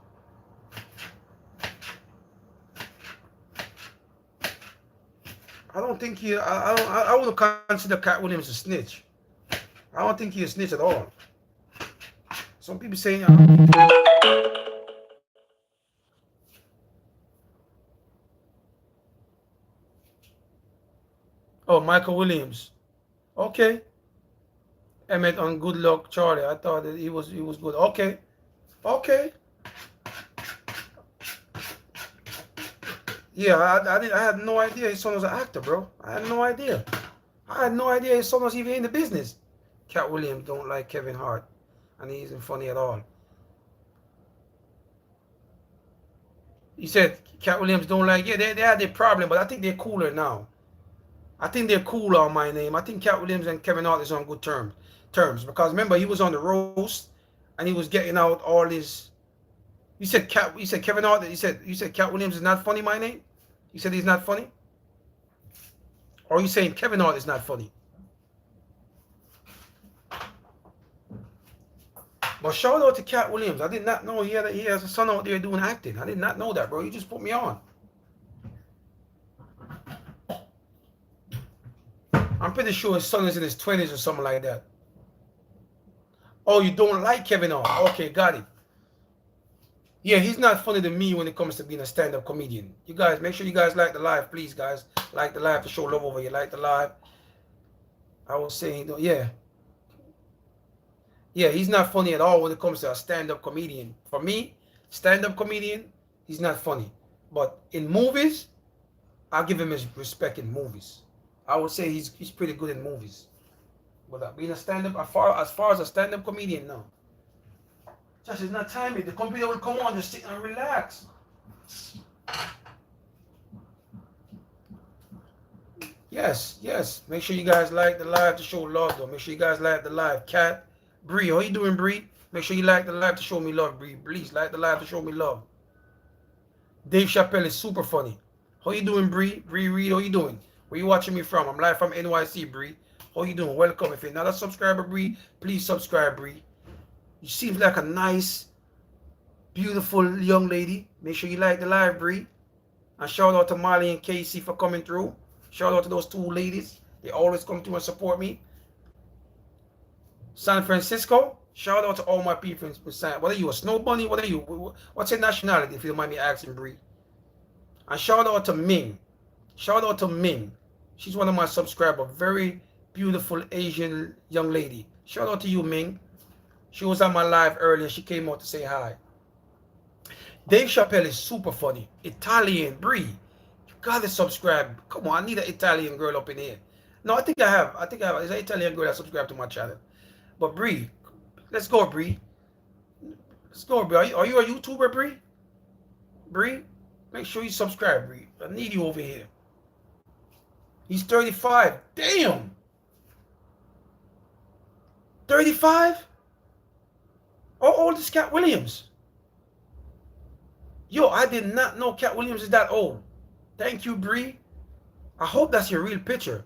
I don't think I wouldn't consider Katt Williams a snitch. I don't think he's a snitch at all. Some people saying, oh, Michael Williams. Okay. Emmett on Good Luck Charlie. I thought that he was good. Okay. Okay. Yeah, I had no idea his son was an actor, bro. I had no idea. I had no idea his son was even in the business. Katt Williams don't like Kevin Hart, and he isn't funny at all. He said Katt Williams don't like. Yeah, they had their problem, but I think they're cooler now. I think they're cool on my name. I think Katt Williams and Kevin Hart is on good terms because remember he was on the roast, and he was getting out all his. You said Kevin Hart. You said Katt Williams is not funny. My name. You said he's not funny. Or are you saying Kevin Hart is not funny? But shout out to Katt Williams. I did not know he has a son out there doing acting. I did not know that, bro. You just put me on. I'm pretty sure his son is in his 20s or something like that. Oh, you don't like Kevin Hart? Okay, got it. Yeah, he's not funny to me when it comes to being a stand-up comedian. You guys, make sure you guys like the live, please, guys. Like the live to show love over here. Like the live. I was saying, yeah. Yeah, he's not funny at all when it comes to a stand-up comedian. For me, stand-up comedian, he's not funny. But in movies, I'll give him his respect in movies. I would say he's pretty good in movies. But being a stand-up, as far as a stand-up comedian, no. Just it's not timing. The computer will come on, just sit and relax. Yes, yes. Make sure you guys like the live to show love, though. Make sure you guys like the live. Katt, Bree, how you doing, Bree? Make sure you like the live to show me love, Bree. Please like the live to show me love. Dave Chappelle is super funny. How you doing, Bree? Bree Reed, how you doing? Where you watching me from? I'm live from NYC, Bree. How you doing? Welcome. If you're not a subscriber, Bree, please subscribe, Bree. You seem like a nice, beautiful young lady. Make sure you like the live, Bree. And shout out to Molly and Casey for coming through. Shout out to those two ladies. They always come through and support me. San Francisco. Shout out to all my people in San. What are you, a snow bunny? What are you? What's your nationality, if you don't mind me asking, Bree? And shout out to Ming. Shout out to Ming. She's one of my subscribers. Very beautiful Asian young lady. Shout out to you, Ming. She was on my live earlier. She came out to say hi. Dave Chappelle is super funny. Italian, Bree. You gotta subscribe. Come on, I need an Italian girl up in here. No, I think I have. It's an Italian girl that subscribed to my channel. But Bree, let's go, Bree. Let's go, Bree. Are you a YouTuber, Bree? Bree, make sure you subscribe, Bree. I need you over here. He's 35. Damn. 35? How old is Katt Williams? Yo, I did not know Katt Williams is that old. Thank you, Bree. I hope that's your real picture.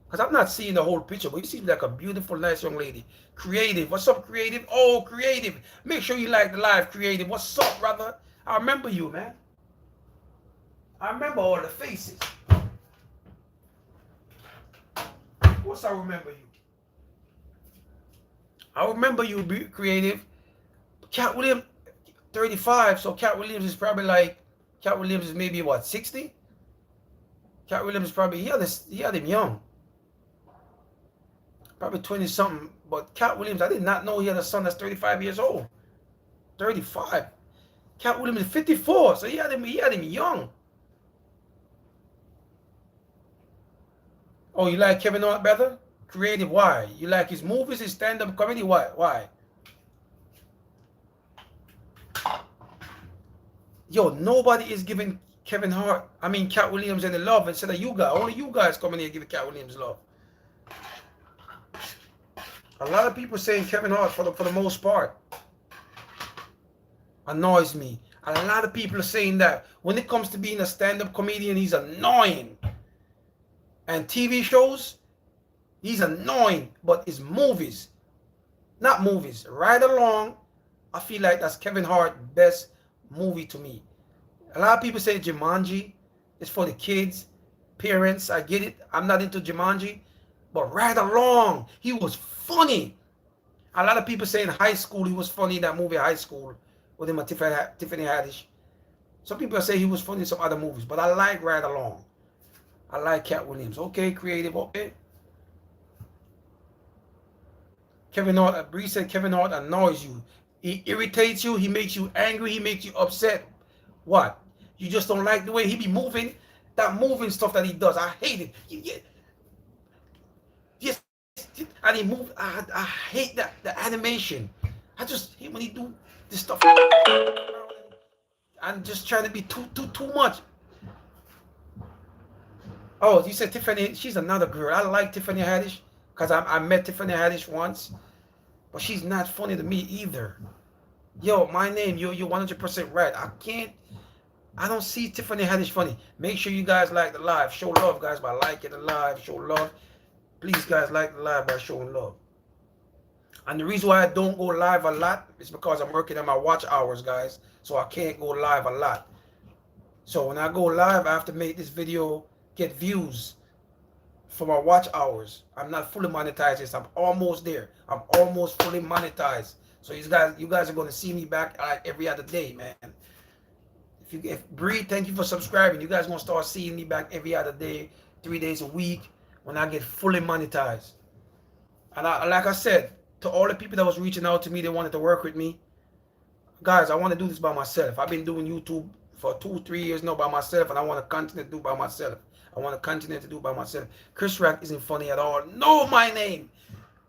Because I'm not seeing the whole picture, but you seem like a beautiful, nice young lady. Creative. What's up, Creative? Oh, Creative. Make sure you like the live, Creative. What's up, brother? I remember you, man. I remember all the faces. Of course I remember you. I remember you, Creative. Katt Williams, 35, so Katt Williams is probably like, Katt Williams is maybe what, 60? Katt Williams is probably, he had him young. Probably 20 something, but Katt Williams, I did not know he had a son that's 35 years old. 35. Katt Williams is 54, so he had him young. Oh, you like Kevin Hart better? Creative, why? You like his movies, his stand-up comedy, why? Yo, nobody is giving Katt Williams any love instead of you guys. Only you guys coming here giving Katt Williams love. A lot of people saying Kevin Hart for the most part. Annoys me. A lot of people are saying that when it comes to being a stand-up comedian, he's annoying. And TV shows, he's annoying. But his movies, not movies, Ride Along, I feel like that's Kevin Hart's best movie to me. A lot of people say Jumanji is for the kids, parents. I get it. I'm not into Jumanji, but Ride Along, he was funny. A lot of people say in High School he was funny. That movie High School with him and Tiffany Haddish. Some people say he was funny in some other movies, but I like Ride Along. I like Katt Williams. Okay, Creative. Okay. Kevin Hart. Bree said Kevin Hart annoys you. He irritates you. He makes you angry. He makes you upset. What? You just don't like the way he be moving? That moving stuff that he does. I hate it. Yes. And he move. I hate that. The animation. I just hate when he do this stuff. I'm just trying to be too much. Oh, you said Tiffany. She's another girl. I like Tiffany Haddish because I met Tiffany Haddish once, but she's not funny to me either. Yo, my name, you're 100% right. I don't see Tiffany Haddish funny. Make sure you guys like the live. Show love, guys, by liking the live. Show love. Please, guys, like the live by showing love. And the reason why I don't go live a lot is because I'm working on my watch hours, guys. So I can't go live a lot. So when I go live, I have to make this video get views for my watch hours. I'm not fully monetized yet. I'm almost there. I'm almost fully monetized. So you guys are going to see me back like every other day, man. If Bree, thank you for subscribing. You guys gonna start seeing me back every other day, 3 days a week when I get fully monetized. And like I said, to all the people that was reaching out to me, they wanted to work with me. Guys, I want to do this by myself. I've been doing YouTube for 2-3 years now by myself, and I want to continue to do it by myself. I want to continue to do it by myself. Chris Rock isn't funny at all. No, my name.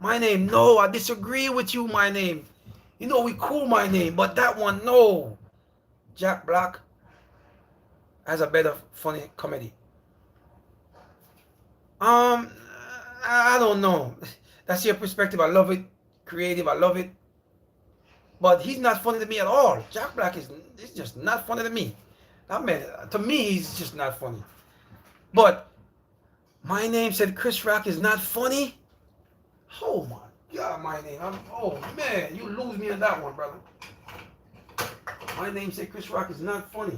My name, no. I disagree with you, my name. You know, we cool, my name, but that one, no. Jack Black has a better funny comedy. I don't know. That's your perspective. I love it. Creative, I love it. But he's not funny to me at all. Jack Black is just not funny to me. That man, to me, he's just not funny. But my name said Chris Rock is not funny. Oh my God, my name. Oh man, you lose me on that one, brother. My name said Chris Rock is not funny.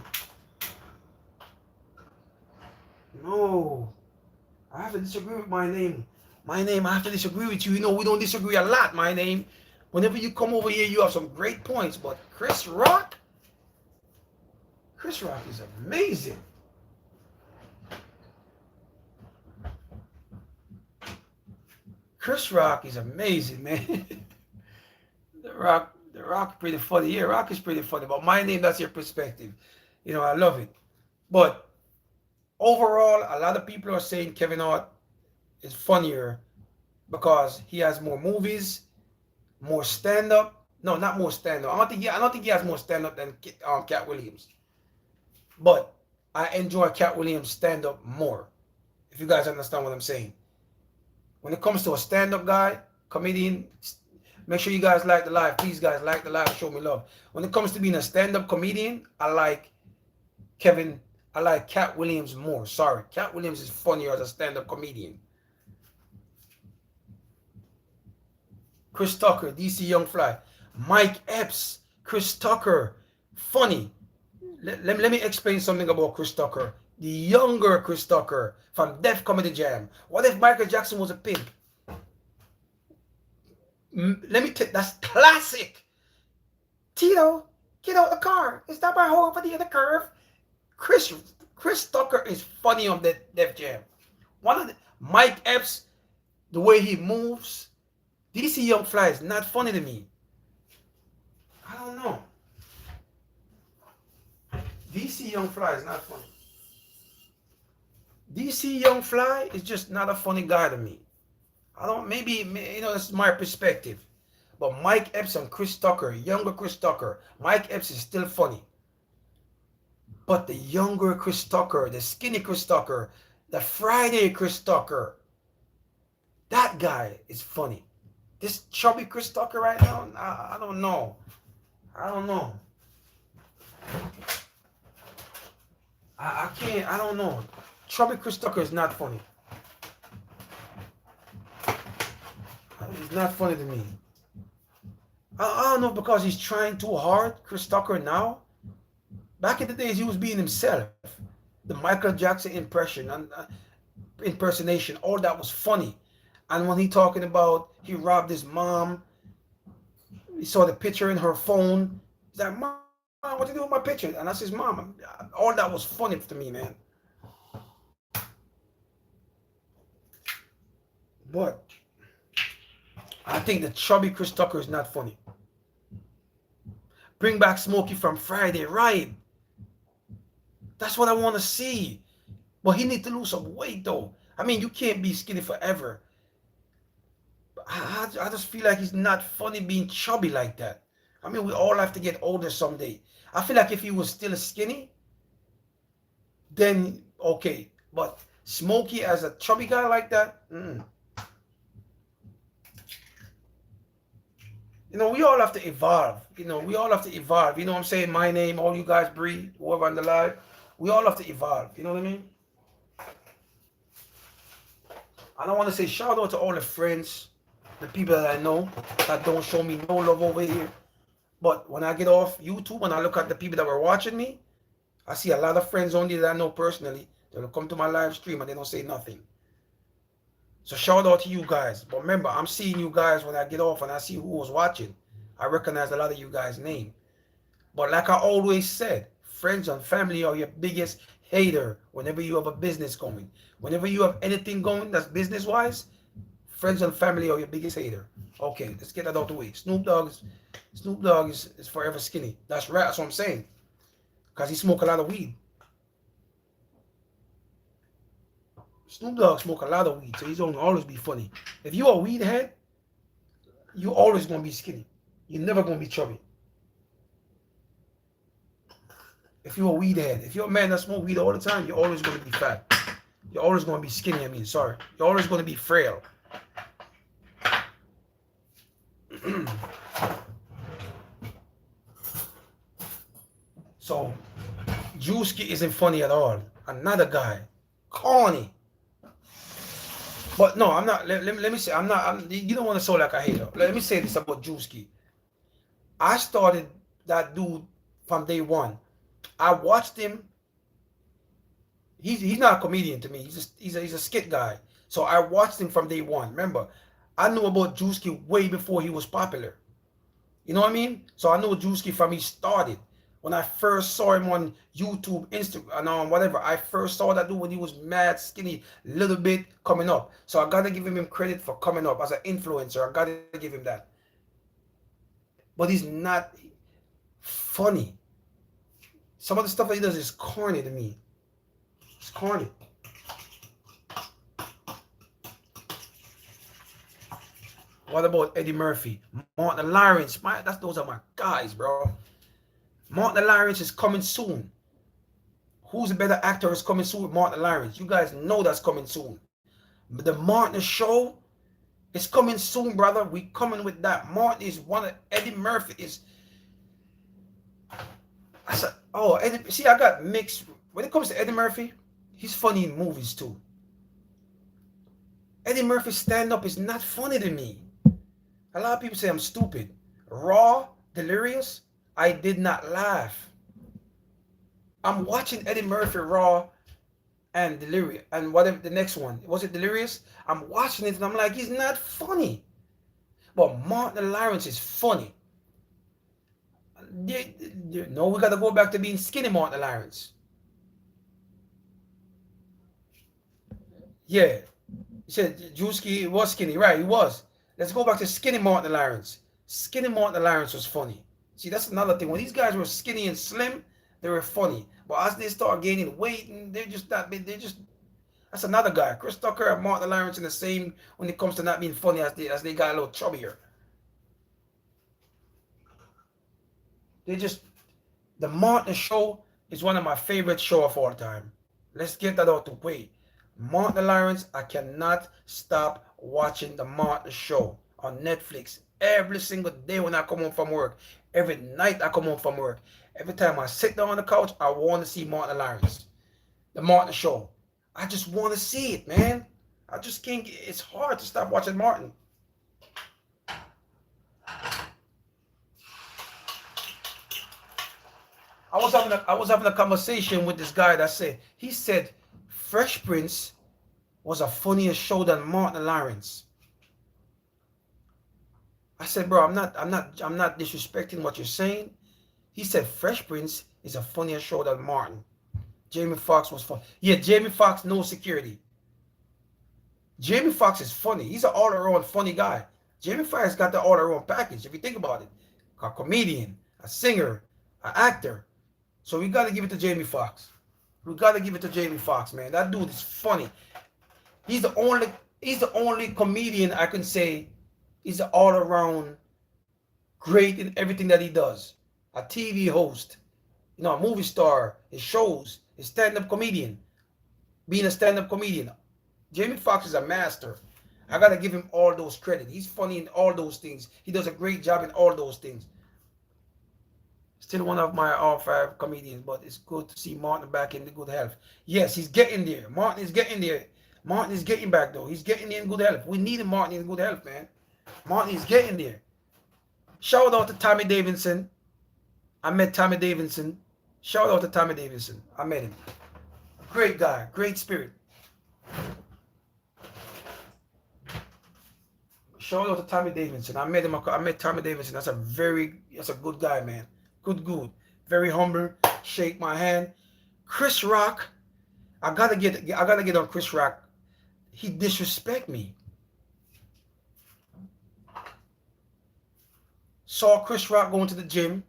No, I have to disagree with my name. My name, I have to disagree with you. You know, we don't disagree a lot, my name. Whenever you come over here, you have some great points. But Chris Rock is amazing. Chris Rock is amazing, man. The Rock pretty funny. Yeah, Rock is pretty funny. But my name, that's your perspective. You know, I love it. But overall, a lot of people are saying Kevin Hart is funnier because he has more movies, more stand-up. No, not more stand-up. I don't think he has more stand-up than Katt Williams. But I enjoy Katt Williams' stand-up more. If you guys understand what I'm saying. When it comes to a stand-up guy, comedian, make sure you guys like the live. Please, guys, like the live and show me love. When it comes to being a stand-up comedian, I like Katt Williams more. Sorry, Katt Williams is funnier as a stand-up comedian. Chris Tucker, DC Young Fly, Mike Epps, Chris Tucker, funny. Let me explain something about Chris Tucker. The younger Chris Tucker from Def Comedy Jam. What if Michael Jackson was a pimp? Let me take, that's classic. Tito, get out the car. Is that my hole over the other curve? Chris Tucker is funny on that Def Jam. Mike Epps, the way he moves. DC Young Fly is not funny to me. I don't know. DC Young Fly is not funny. DC Young Fly is just not a funny guy to me. Maybe, you know, that's my perspective. But Mike Epps and Chris Tucker, younger Chris Tucker, Mike Epps is still funny. But the younger Chris Tucker, the skinny Chris Tucker, the Friday Chris Tucker, that guy is funny. This chubby Chris Tucker right now, I don't know. I don't know. I can't, I don't know. Chubby Chris Tucker is not funny. He's not funny to me. I don't know, because he's trying too hard, Chris Tucker now. Back in the days, he was being himself. The Michael Jackson impression and impersonation, all that was funny. And when he talking about he robbed his mom, he saw the picture in her phone. He's like, "Mom, what you do with my picture?" And that's his mom. All that was funny to me, man. But I think the chubby Chris Tucker is not funny. Bring back Smokey from Friday, right? That's what I want to see. But he needs to lose some weight, though. I mean, you can't be skinny forever. I just feel like he's not funny being chubby like that. I mean, we all have to get older someday. I feel like if he was still skinny, then okay. But Smokey as a chubby guy like that, You know, we all have to evolve. You know, we all have to evolve. You know what I'm saying? My name, all you guys, Bree, whoever on the live. We all have to evolve. You know what I mean? I don't want to say shout out to all the friends the people that I know that don't show me no love over here. But when I get off YouTube and I look at the people that were watching me, I see a lot of friends on there that I know personally that will come to my live stream and they don't say nothing. So shout out to you guys. But remember, I'm seeing you guys when I get off and I see who was watching. I recognize a lot of you guys' name. But like I always said, friends and family are your biggest hater whenever you have a business going. Whenever you have anything going that's business-wise, friends and family are your biggest hater. Okay, let's get that out the way. Snoop Dogg is forever skinny. That's right, that's what I'm saying. Because he smoke a lot of weed. Snoop Dogg smoke a lot of weed, so he's gonna always be funny. If you a weed head, you always gonna be skinny. You're never gonna be chubby. If you're a weed head, if you're a man that smoke weed all the time, you're always gonna be fat. You're always gonna be skinny. Sorry. You're always gonna be frail. So, Juicy isn't funny at all. Another guy, corny. But no, I'm not. Let me say, I'm not. You don't want to sound like a hater. Let me say this about Juicy. I started that dude from day one. I watched him. He's not a comedian to me. He's a skit guy. So I watched him from day one. Remember, I knew about Juicy way before he was popular. You know what I mean? So I know Juicy from he started. When I first saw him on YouTube, Instagram, and whatever, I first saw that dude when he was mad skinny, little bit coming up. So I gotta give him credit for coming up as an influencer. I gotta give him that. But he's not funny. Some of the stuff that he does is corny to me. It's corny. What about Eddie Murphy? Martin Lawrence? Those are my guys, bro. Martin Lawrence is coming soon. Who's a better actor is coming soon with Martin Lawrence? You guys know that's coming soon. But the Martin show is coming soon, brother. We coming with that. Martin is one of Eddie Murphy is. I said, oh, Eddie. See, I got mixed. When it comes to Eddie Murphy, he's funny in movies too. Eddie Murphy's stand-up is not funny to me. A lot of people say I'm stupid. Raw, Delirious, I did not laugh. I'm watching Eddie Murphy Raw and Delirious and whatever the next one. Was it Delirious? I'm watching it and I'm like, he's not funny. But Martin Lawrence is funny. No, we got to go back to being skinny Martin Lawrence. Yeah. He said Juicy was skinny. Right, he was. Let's go back to skinny Martin Lawrence. Skinny Martin Lawrence was funny. See, that's another thing. When these guys were skinny and slim, they were funny. But as they start gaining weight, and they're just not. That's another guy. Chris Tucker and Martin Lawrence in the same when it comes to not being funny as they got a little chubbier. The Martin show is one of my favorite shows of all time. Let's get that out the way. Martin Lawrence, I cannot stop watching the Martin show on Netflix every single day when I come home from work. Every night I come home from work. Every time I sit down on the couch, I want to see Martin Lawrence. The Martin show. I just want to see it, man. I just can't. It's hard to stop watching Martin. I was having a conversation with this guy that said Fresh Prince was a funnier show than Martin Lawrence. I said, bro, I'm not disrespecting what you're saying. He said Fresh Prince is a funnier show than Martin. Jamie Foxx was fun. Yeah, Jamie Foxx, no security. Jamie Foxx is funny. He's an all-around funny guy. Jamie Foxx got the all-around package, if you think about it. A comedian, a singer, an actor. So we got to give it to Jamie Foxx. We got to give it to Jamie Foxx, man. That dude is funny. He's the only comedian I can say he's an all-around great in everything that he does. A TV host, a movie star, his shows, his stand-up comedian, being a stand-up comedian. Jamie Foxx is a master. I got to give him all those credit. He's funny in all those things. He does a great job in all those things. Still one of my all five comedians, but it's good to see Martin back in the good health. Yes, he's getting there. Martin is getting there. Martin is getting back, though. He's getting in good health. We need Martin in good health, man. Martin is getting there. Shout out to Tommy Davidson. I met Tommy Davidson. Shout out to Tommy Davidson. I met him. Great guy, great spirit. Shout out to Tommy Davidson. I met him. I met Tommy Davidson. That's a good guy, man. Good. Very humble. Shake my hand. Chris Rock. I gotta get on Chris Rock. He disrespect me. Saw Chris Rock going to the gym.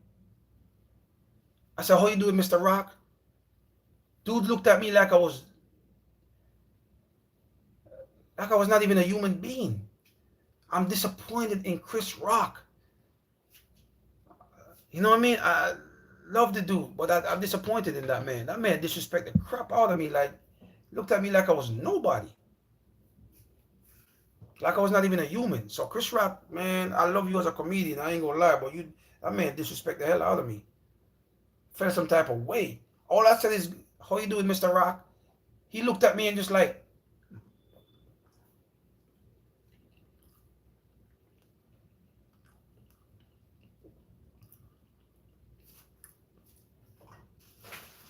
I said, how you doing, Mr. Rock? Dude looked at me like I was not even a human being. I'm disappointed in Chris Rock. You know what I mean? I love the dude, but I'm disappointed in that man. That man disrespected the crap out of me. Like, looked at me like I was nobody. Like I was not even a human. So Chris Rock, man, I love you as a comedian. I ain't gonna lie, but that man disrespect the hell out of me. Felt some type of way. All I said is, how you doing, Mr. Rock? He looked at me and just like,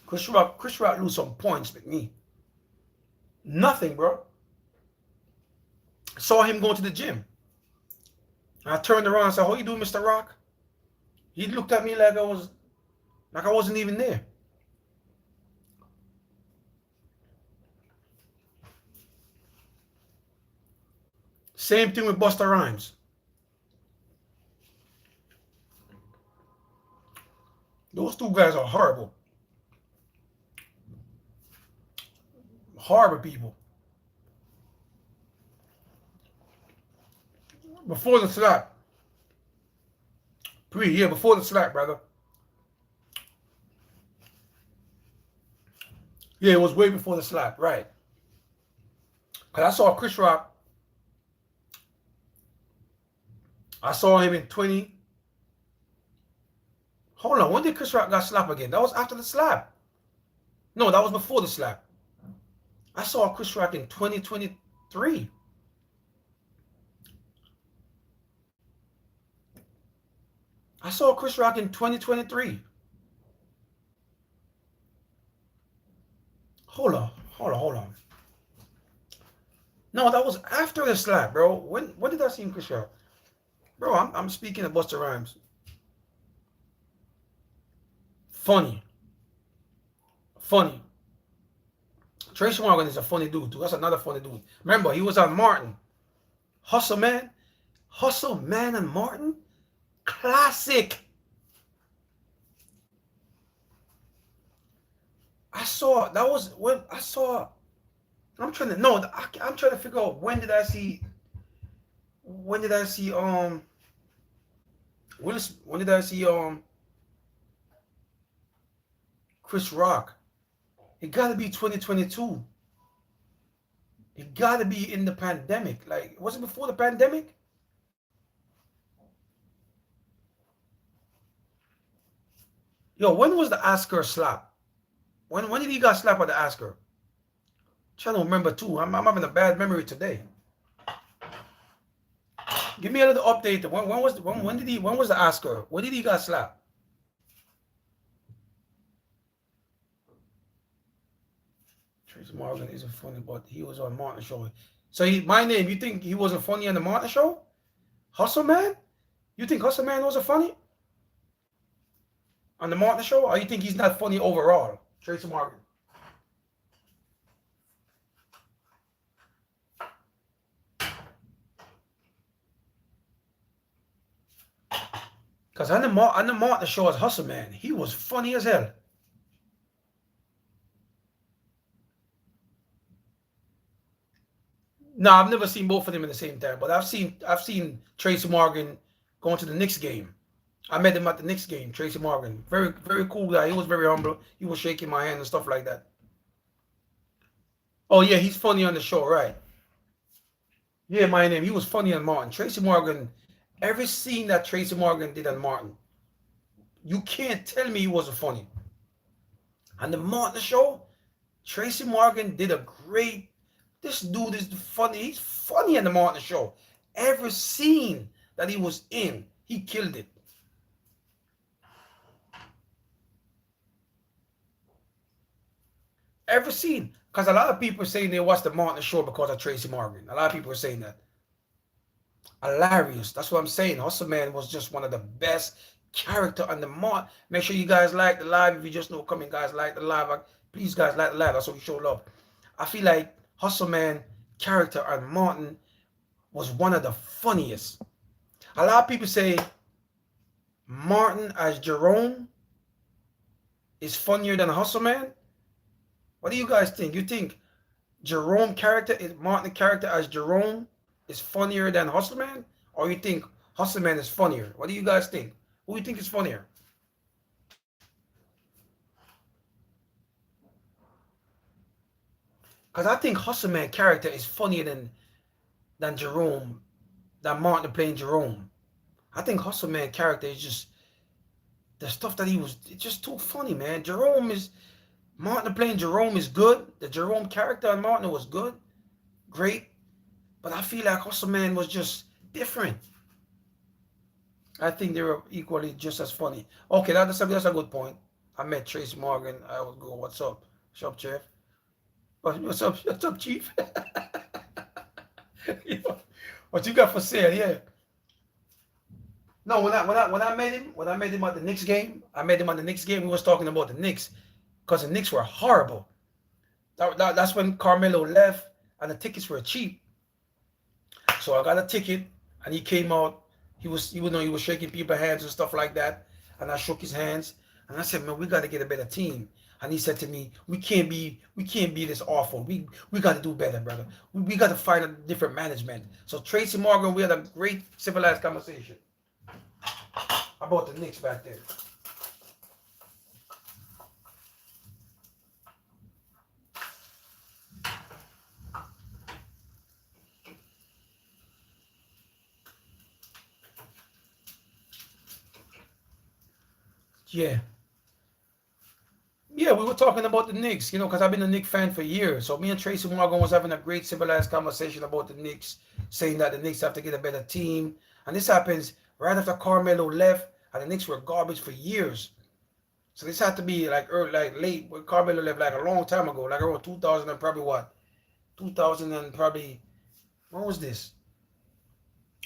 Chris Rock lose some points with me. Nothing, bro. Saw him going to the gym. I turned around and said, how you doing, Mr. Rock? He looked at me like I wasn't even there. Same thing with Busta Rhymes. Those two guys are horrible. Horrible people. Before the slap. Before the slap, brother. Yeah, it was way before the slap, right. Because I saw Chris Rock. I saw him in 20. Hold on, when did Chris Rock got slapped again? That was after the slap. No, that was before the slap. I saw Chris Rock in 2023. I saw Chris Rock in 2023. Hold on. No, that was after the slap, bro. When did I see Chris Rock? Bro, I'm speaking of Busta Rhymes. Funny. Tracy Morgan is a funny dude, too. That's another funny dude. Remember, he was on Martin. Hustle Man and Martin. Classic. I'm trying to figure out when did I see Chris Rock? It gotta be 2022. It gotta be in the pandemic. Like, was it before the pandemic? Yo, when was the Oscar slap? When did he got slapped at the Oscar? I'm trying to remember too. I'm having a bad memory today. Give me a little update. When was the Oscar? When did he got slapped? Tracy Morgan isn't funny, but he was on Martin show. So my name, you think he wasn't funny on the Martin show? Hustle Man? You think Hustle Man wasn't funny on the Martin show? Or you think he's not funny overall? Tracy Morgan. Because on the Martin show as Hustle Man, he was funny as hell. No, I've never seen both of them at the same time, but I've seen Tracy Morgan going to the Knicks game. I met him at the Knicks game, Tracy Morgan. Very, very cool guy. He was very humble. He was shaking my hand and stuff like that. Oh, yeah, he's funny on the show, right? Yeah, my name. He was funny on Martin. Tracy Morgan, every scene that Tracy Morgan did on Martin, you can't tell me he wasn't funny. On the Martin show, Tracy Morgan did a great. This dude is funny. He's funny on the Martin show. Every scene that he was in, he killed it. Every scene. Because a lot of people are saying they watched the Martin show because of Tracy Morgan. A lot of people are saying that. Hilarious. That's what I'm saying. Hustle Man was just one of the best character on the Martin. Make sure you guys like the live. If you just know coming, guys, like the live. Please, guys, like the live. That's what we show love. I feel like Hustle Man character on Martin was one of the funniest. A lot of people say Martin as Jerome is funnier than Hustle Man. What do you guys think? You think Jerome character is Martin character as Jerome is funnier than Hustle Man, or you think Hustle Man is funnier? What do you guys think? Who do you think is funnier? Because I think Hustle Man character is funnier than Jerome, than Martin playing Jerome. I think Hustle Man character is just the stuff that he was. It's just too funny, man. Jerome is Martin playing Jerome is good. The Jerome character on Martin was good, great. But I feel like Hustle Man was just different. I think they were equally just as funny. Okay, that's a good point. I met Trace Morgan. I would go, what's up? What's up, Chief? What's up, Chief? You know, what you got for sale? Yeah. No, when I met him at the Knicks game, I met him at the Knicks game. We was talking about the Knicks because the Knicks were horrible. That's when Carmelo left and the tickets were cheap. So I got a ticket, and he came out. He was shaking people's hands and stuff like that. And I shook his hands, and I said, "Man, we got to get a better team." And he said to me, "We can't be this awful. We got to do better, brother. We got to find a different management." So Tracy Morgan, we had a great civilized conversation about the Knicks back then. Yeah. Yeah, we were talking about the Knicks, because I've been a Knicks fan for years. So me and Tracy Morgan was having a great civilized conversation about the Knicks, saying that the Knicks have to get a better team. And this happens right after Carmelo left, and the Knicks were garbage for years. So this had to be like early, like late when Carmelo left, like a long time ago, like around 2000 and probably what, 2000 and probably when was this?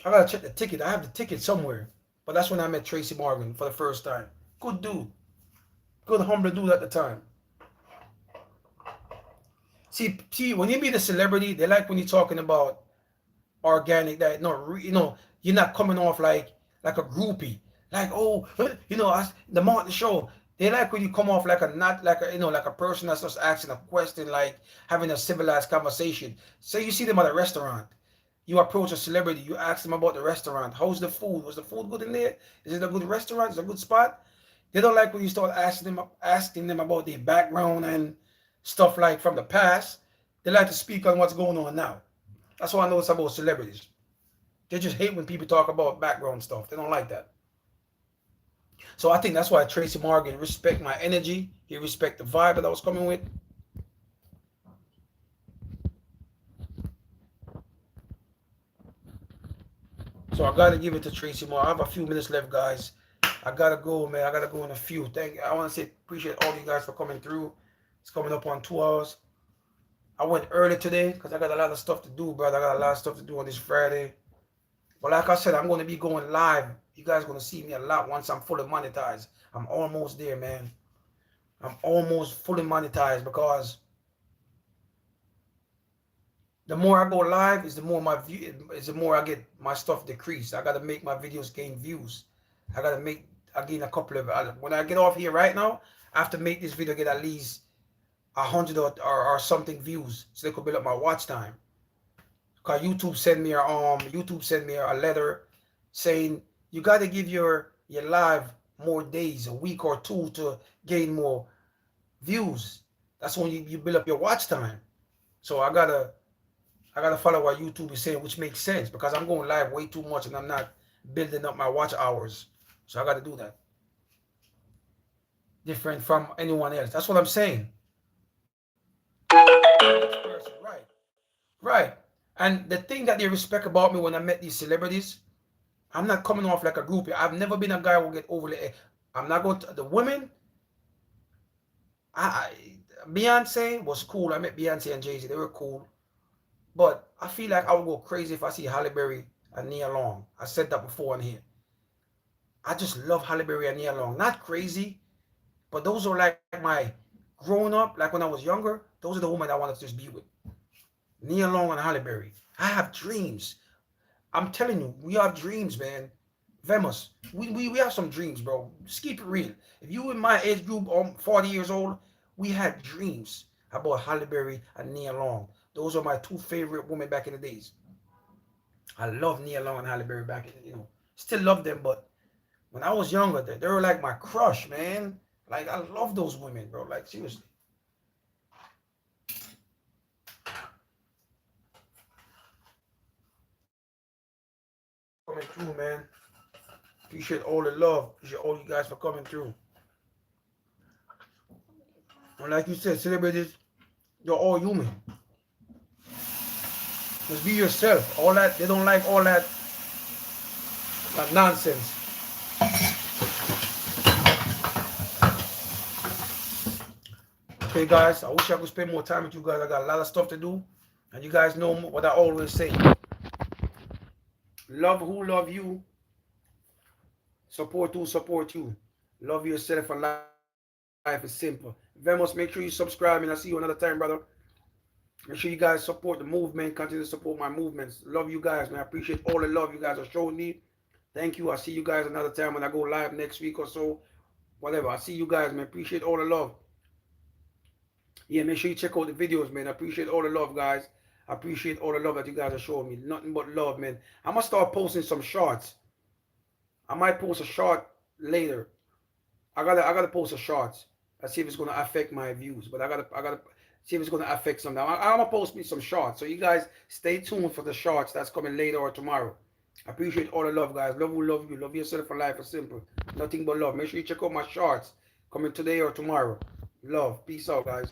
I gotta check the ticket. I have the ticket somewhere, but that's when I met Tracy Morgan for the first time. Good dude, good humble dude at the time. See, when you meet a celebrity, they like when you're talking about organic. That no, you're not coming off like a groupie. Like the Martin show. They like when you come off like a not like a like a person that's just asking a question, like having a civilized conversation. Say you see them at a restaurant, you approach a celebrity, you ask them about the restaurant. How's the food? Was the food good in there? Is it a good restaurant? Is it a good spot? They don't like when you start asking them about their background and stuff like from the past. They like to speak on what's going on now. That's what I notice about celebrities. They just hate when people talk about background stuff. They don't like that. So I think that's why Tracy Morgan respect my energy. He respect the vibe that I was coming with. So I gotta give it to Tracy Morgan. I have a few minutes left, guys. I gotta go, man. I gotta go in a few. I want to say appreciate all you guys for coming through. It's coming up on 2 hours. I went early today because I got a lot of stuff to do, brother. I got a lot of stuff to do on this Friday. But like I said, I'm going to be going live. You guys are going to see me a lot once I'm fully monetized. I'm almost there, man. I'm almost fully monetized because the more I go live is the more is the more I get my stuff decreased. I got to make my videos gain views. I got to make again a couple of when I get off here right now, I have to make this video get at least 100 or something views so they could build up my watch time. Cause YouTube sent me a letter saying you got to give your live more days, a week or two to gain more views. That's when you build up your watch time. So I gotta follow what YouTube is saying, which makes sense because I'm going live way too much and I'm not building up my watch hours. So I gotta do that. Different from anyone else. That's what I'm saying. Right. Right. And the thing that they respect about me when I met these celebrities, I'm not coming off like a groupie. I've never been a guy who get overly. I'm not going to the women. Beyonce was cool. I met Beyonce and Jay Z. They were cool. But I feel like I would go crazy if I see Halle Berry and Nia Long. I said that before in here. I just love Halle Berry and Nia Long. Not crazy, but those are like my growing up, like when I was younger. Those are the women I wanted to just be with. Nia Long and Halle Berry. I have dreams. I'm telling you, we have dreams, man. Vemus, we have some dreams, bro. Just keep it real. If you in my age group, 40 years old, we had dreams about Halle Berry and Nia Long. Those are my two favorite women back in the days. I love Nia Long and Halle Berry back in, still love them, but when I was younger, they were like my crush, man. Like, I love those women, bro. Like, seriously. Coming through, man. Appreciate all the love. Appreciate all you guys for coming through. And like you said, celebrities, you're all human. Just be yourself. All that, they don't like all that nonsense. Okay, guys, I wish I could spend more time with you guys. I got a lot of stuff to do. And you guys know what I always say. Love who love you. Support who support you. Love yourself and life is simple. Vemos, make sure you subscribe and I'll see you another time, brother. Make sure you guys support the movement. Continue to support my movements. Love you guys, man. I appreciate all the love you guys are showing me. Thank you. I'll see you guys another time when I go live next week or so. Whatever. I'll see you guys, man. Appreciate all the love. Yeah, make sure you check out the videos, man. I appreciate all the love, guys. I appreciate all the love that you guys are showing me. Nothing but love, man. I'm gonna start posting some shorts. I might post a short later. I gotta post a shorts. Let's see if it's gonna affect my views. But I gotta see if it's gonna affect something. I'm gonna post me some shorts. So you guys stay tuned for the shorts that's coming later or tomorrow. I appreciate all the love, guys. Love you, love you. Love yourself for life is simple. Nothing but love. Make sure you check out my shorts coming today or tomorrow. Love. Peace out, guys.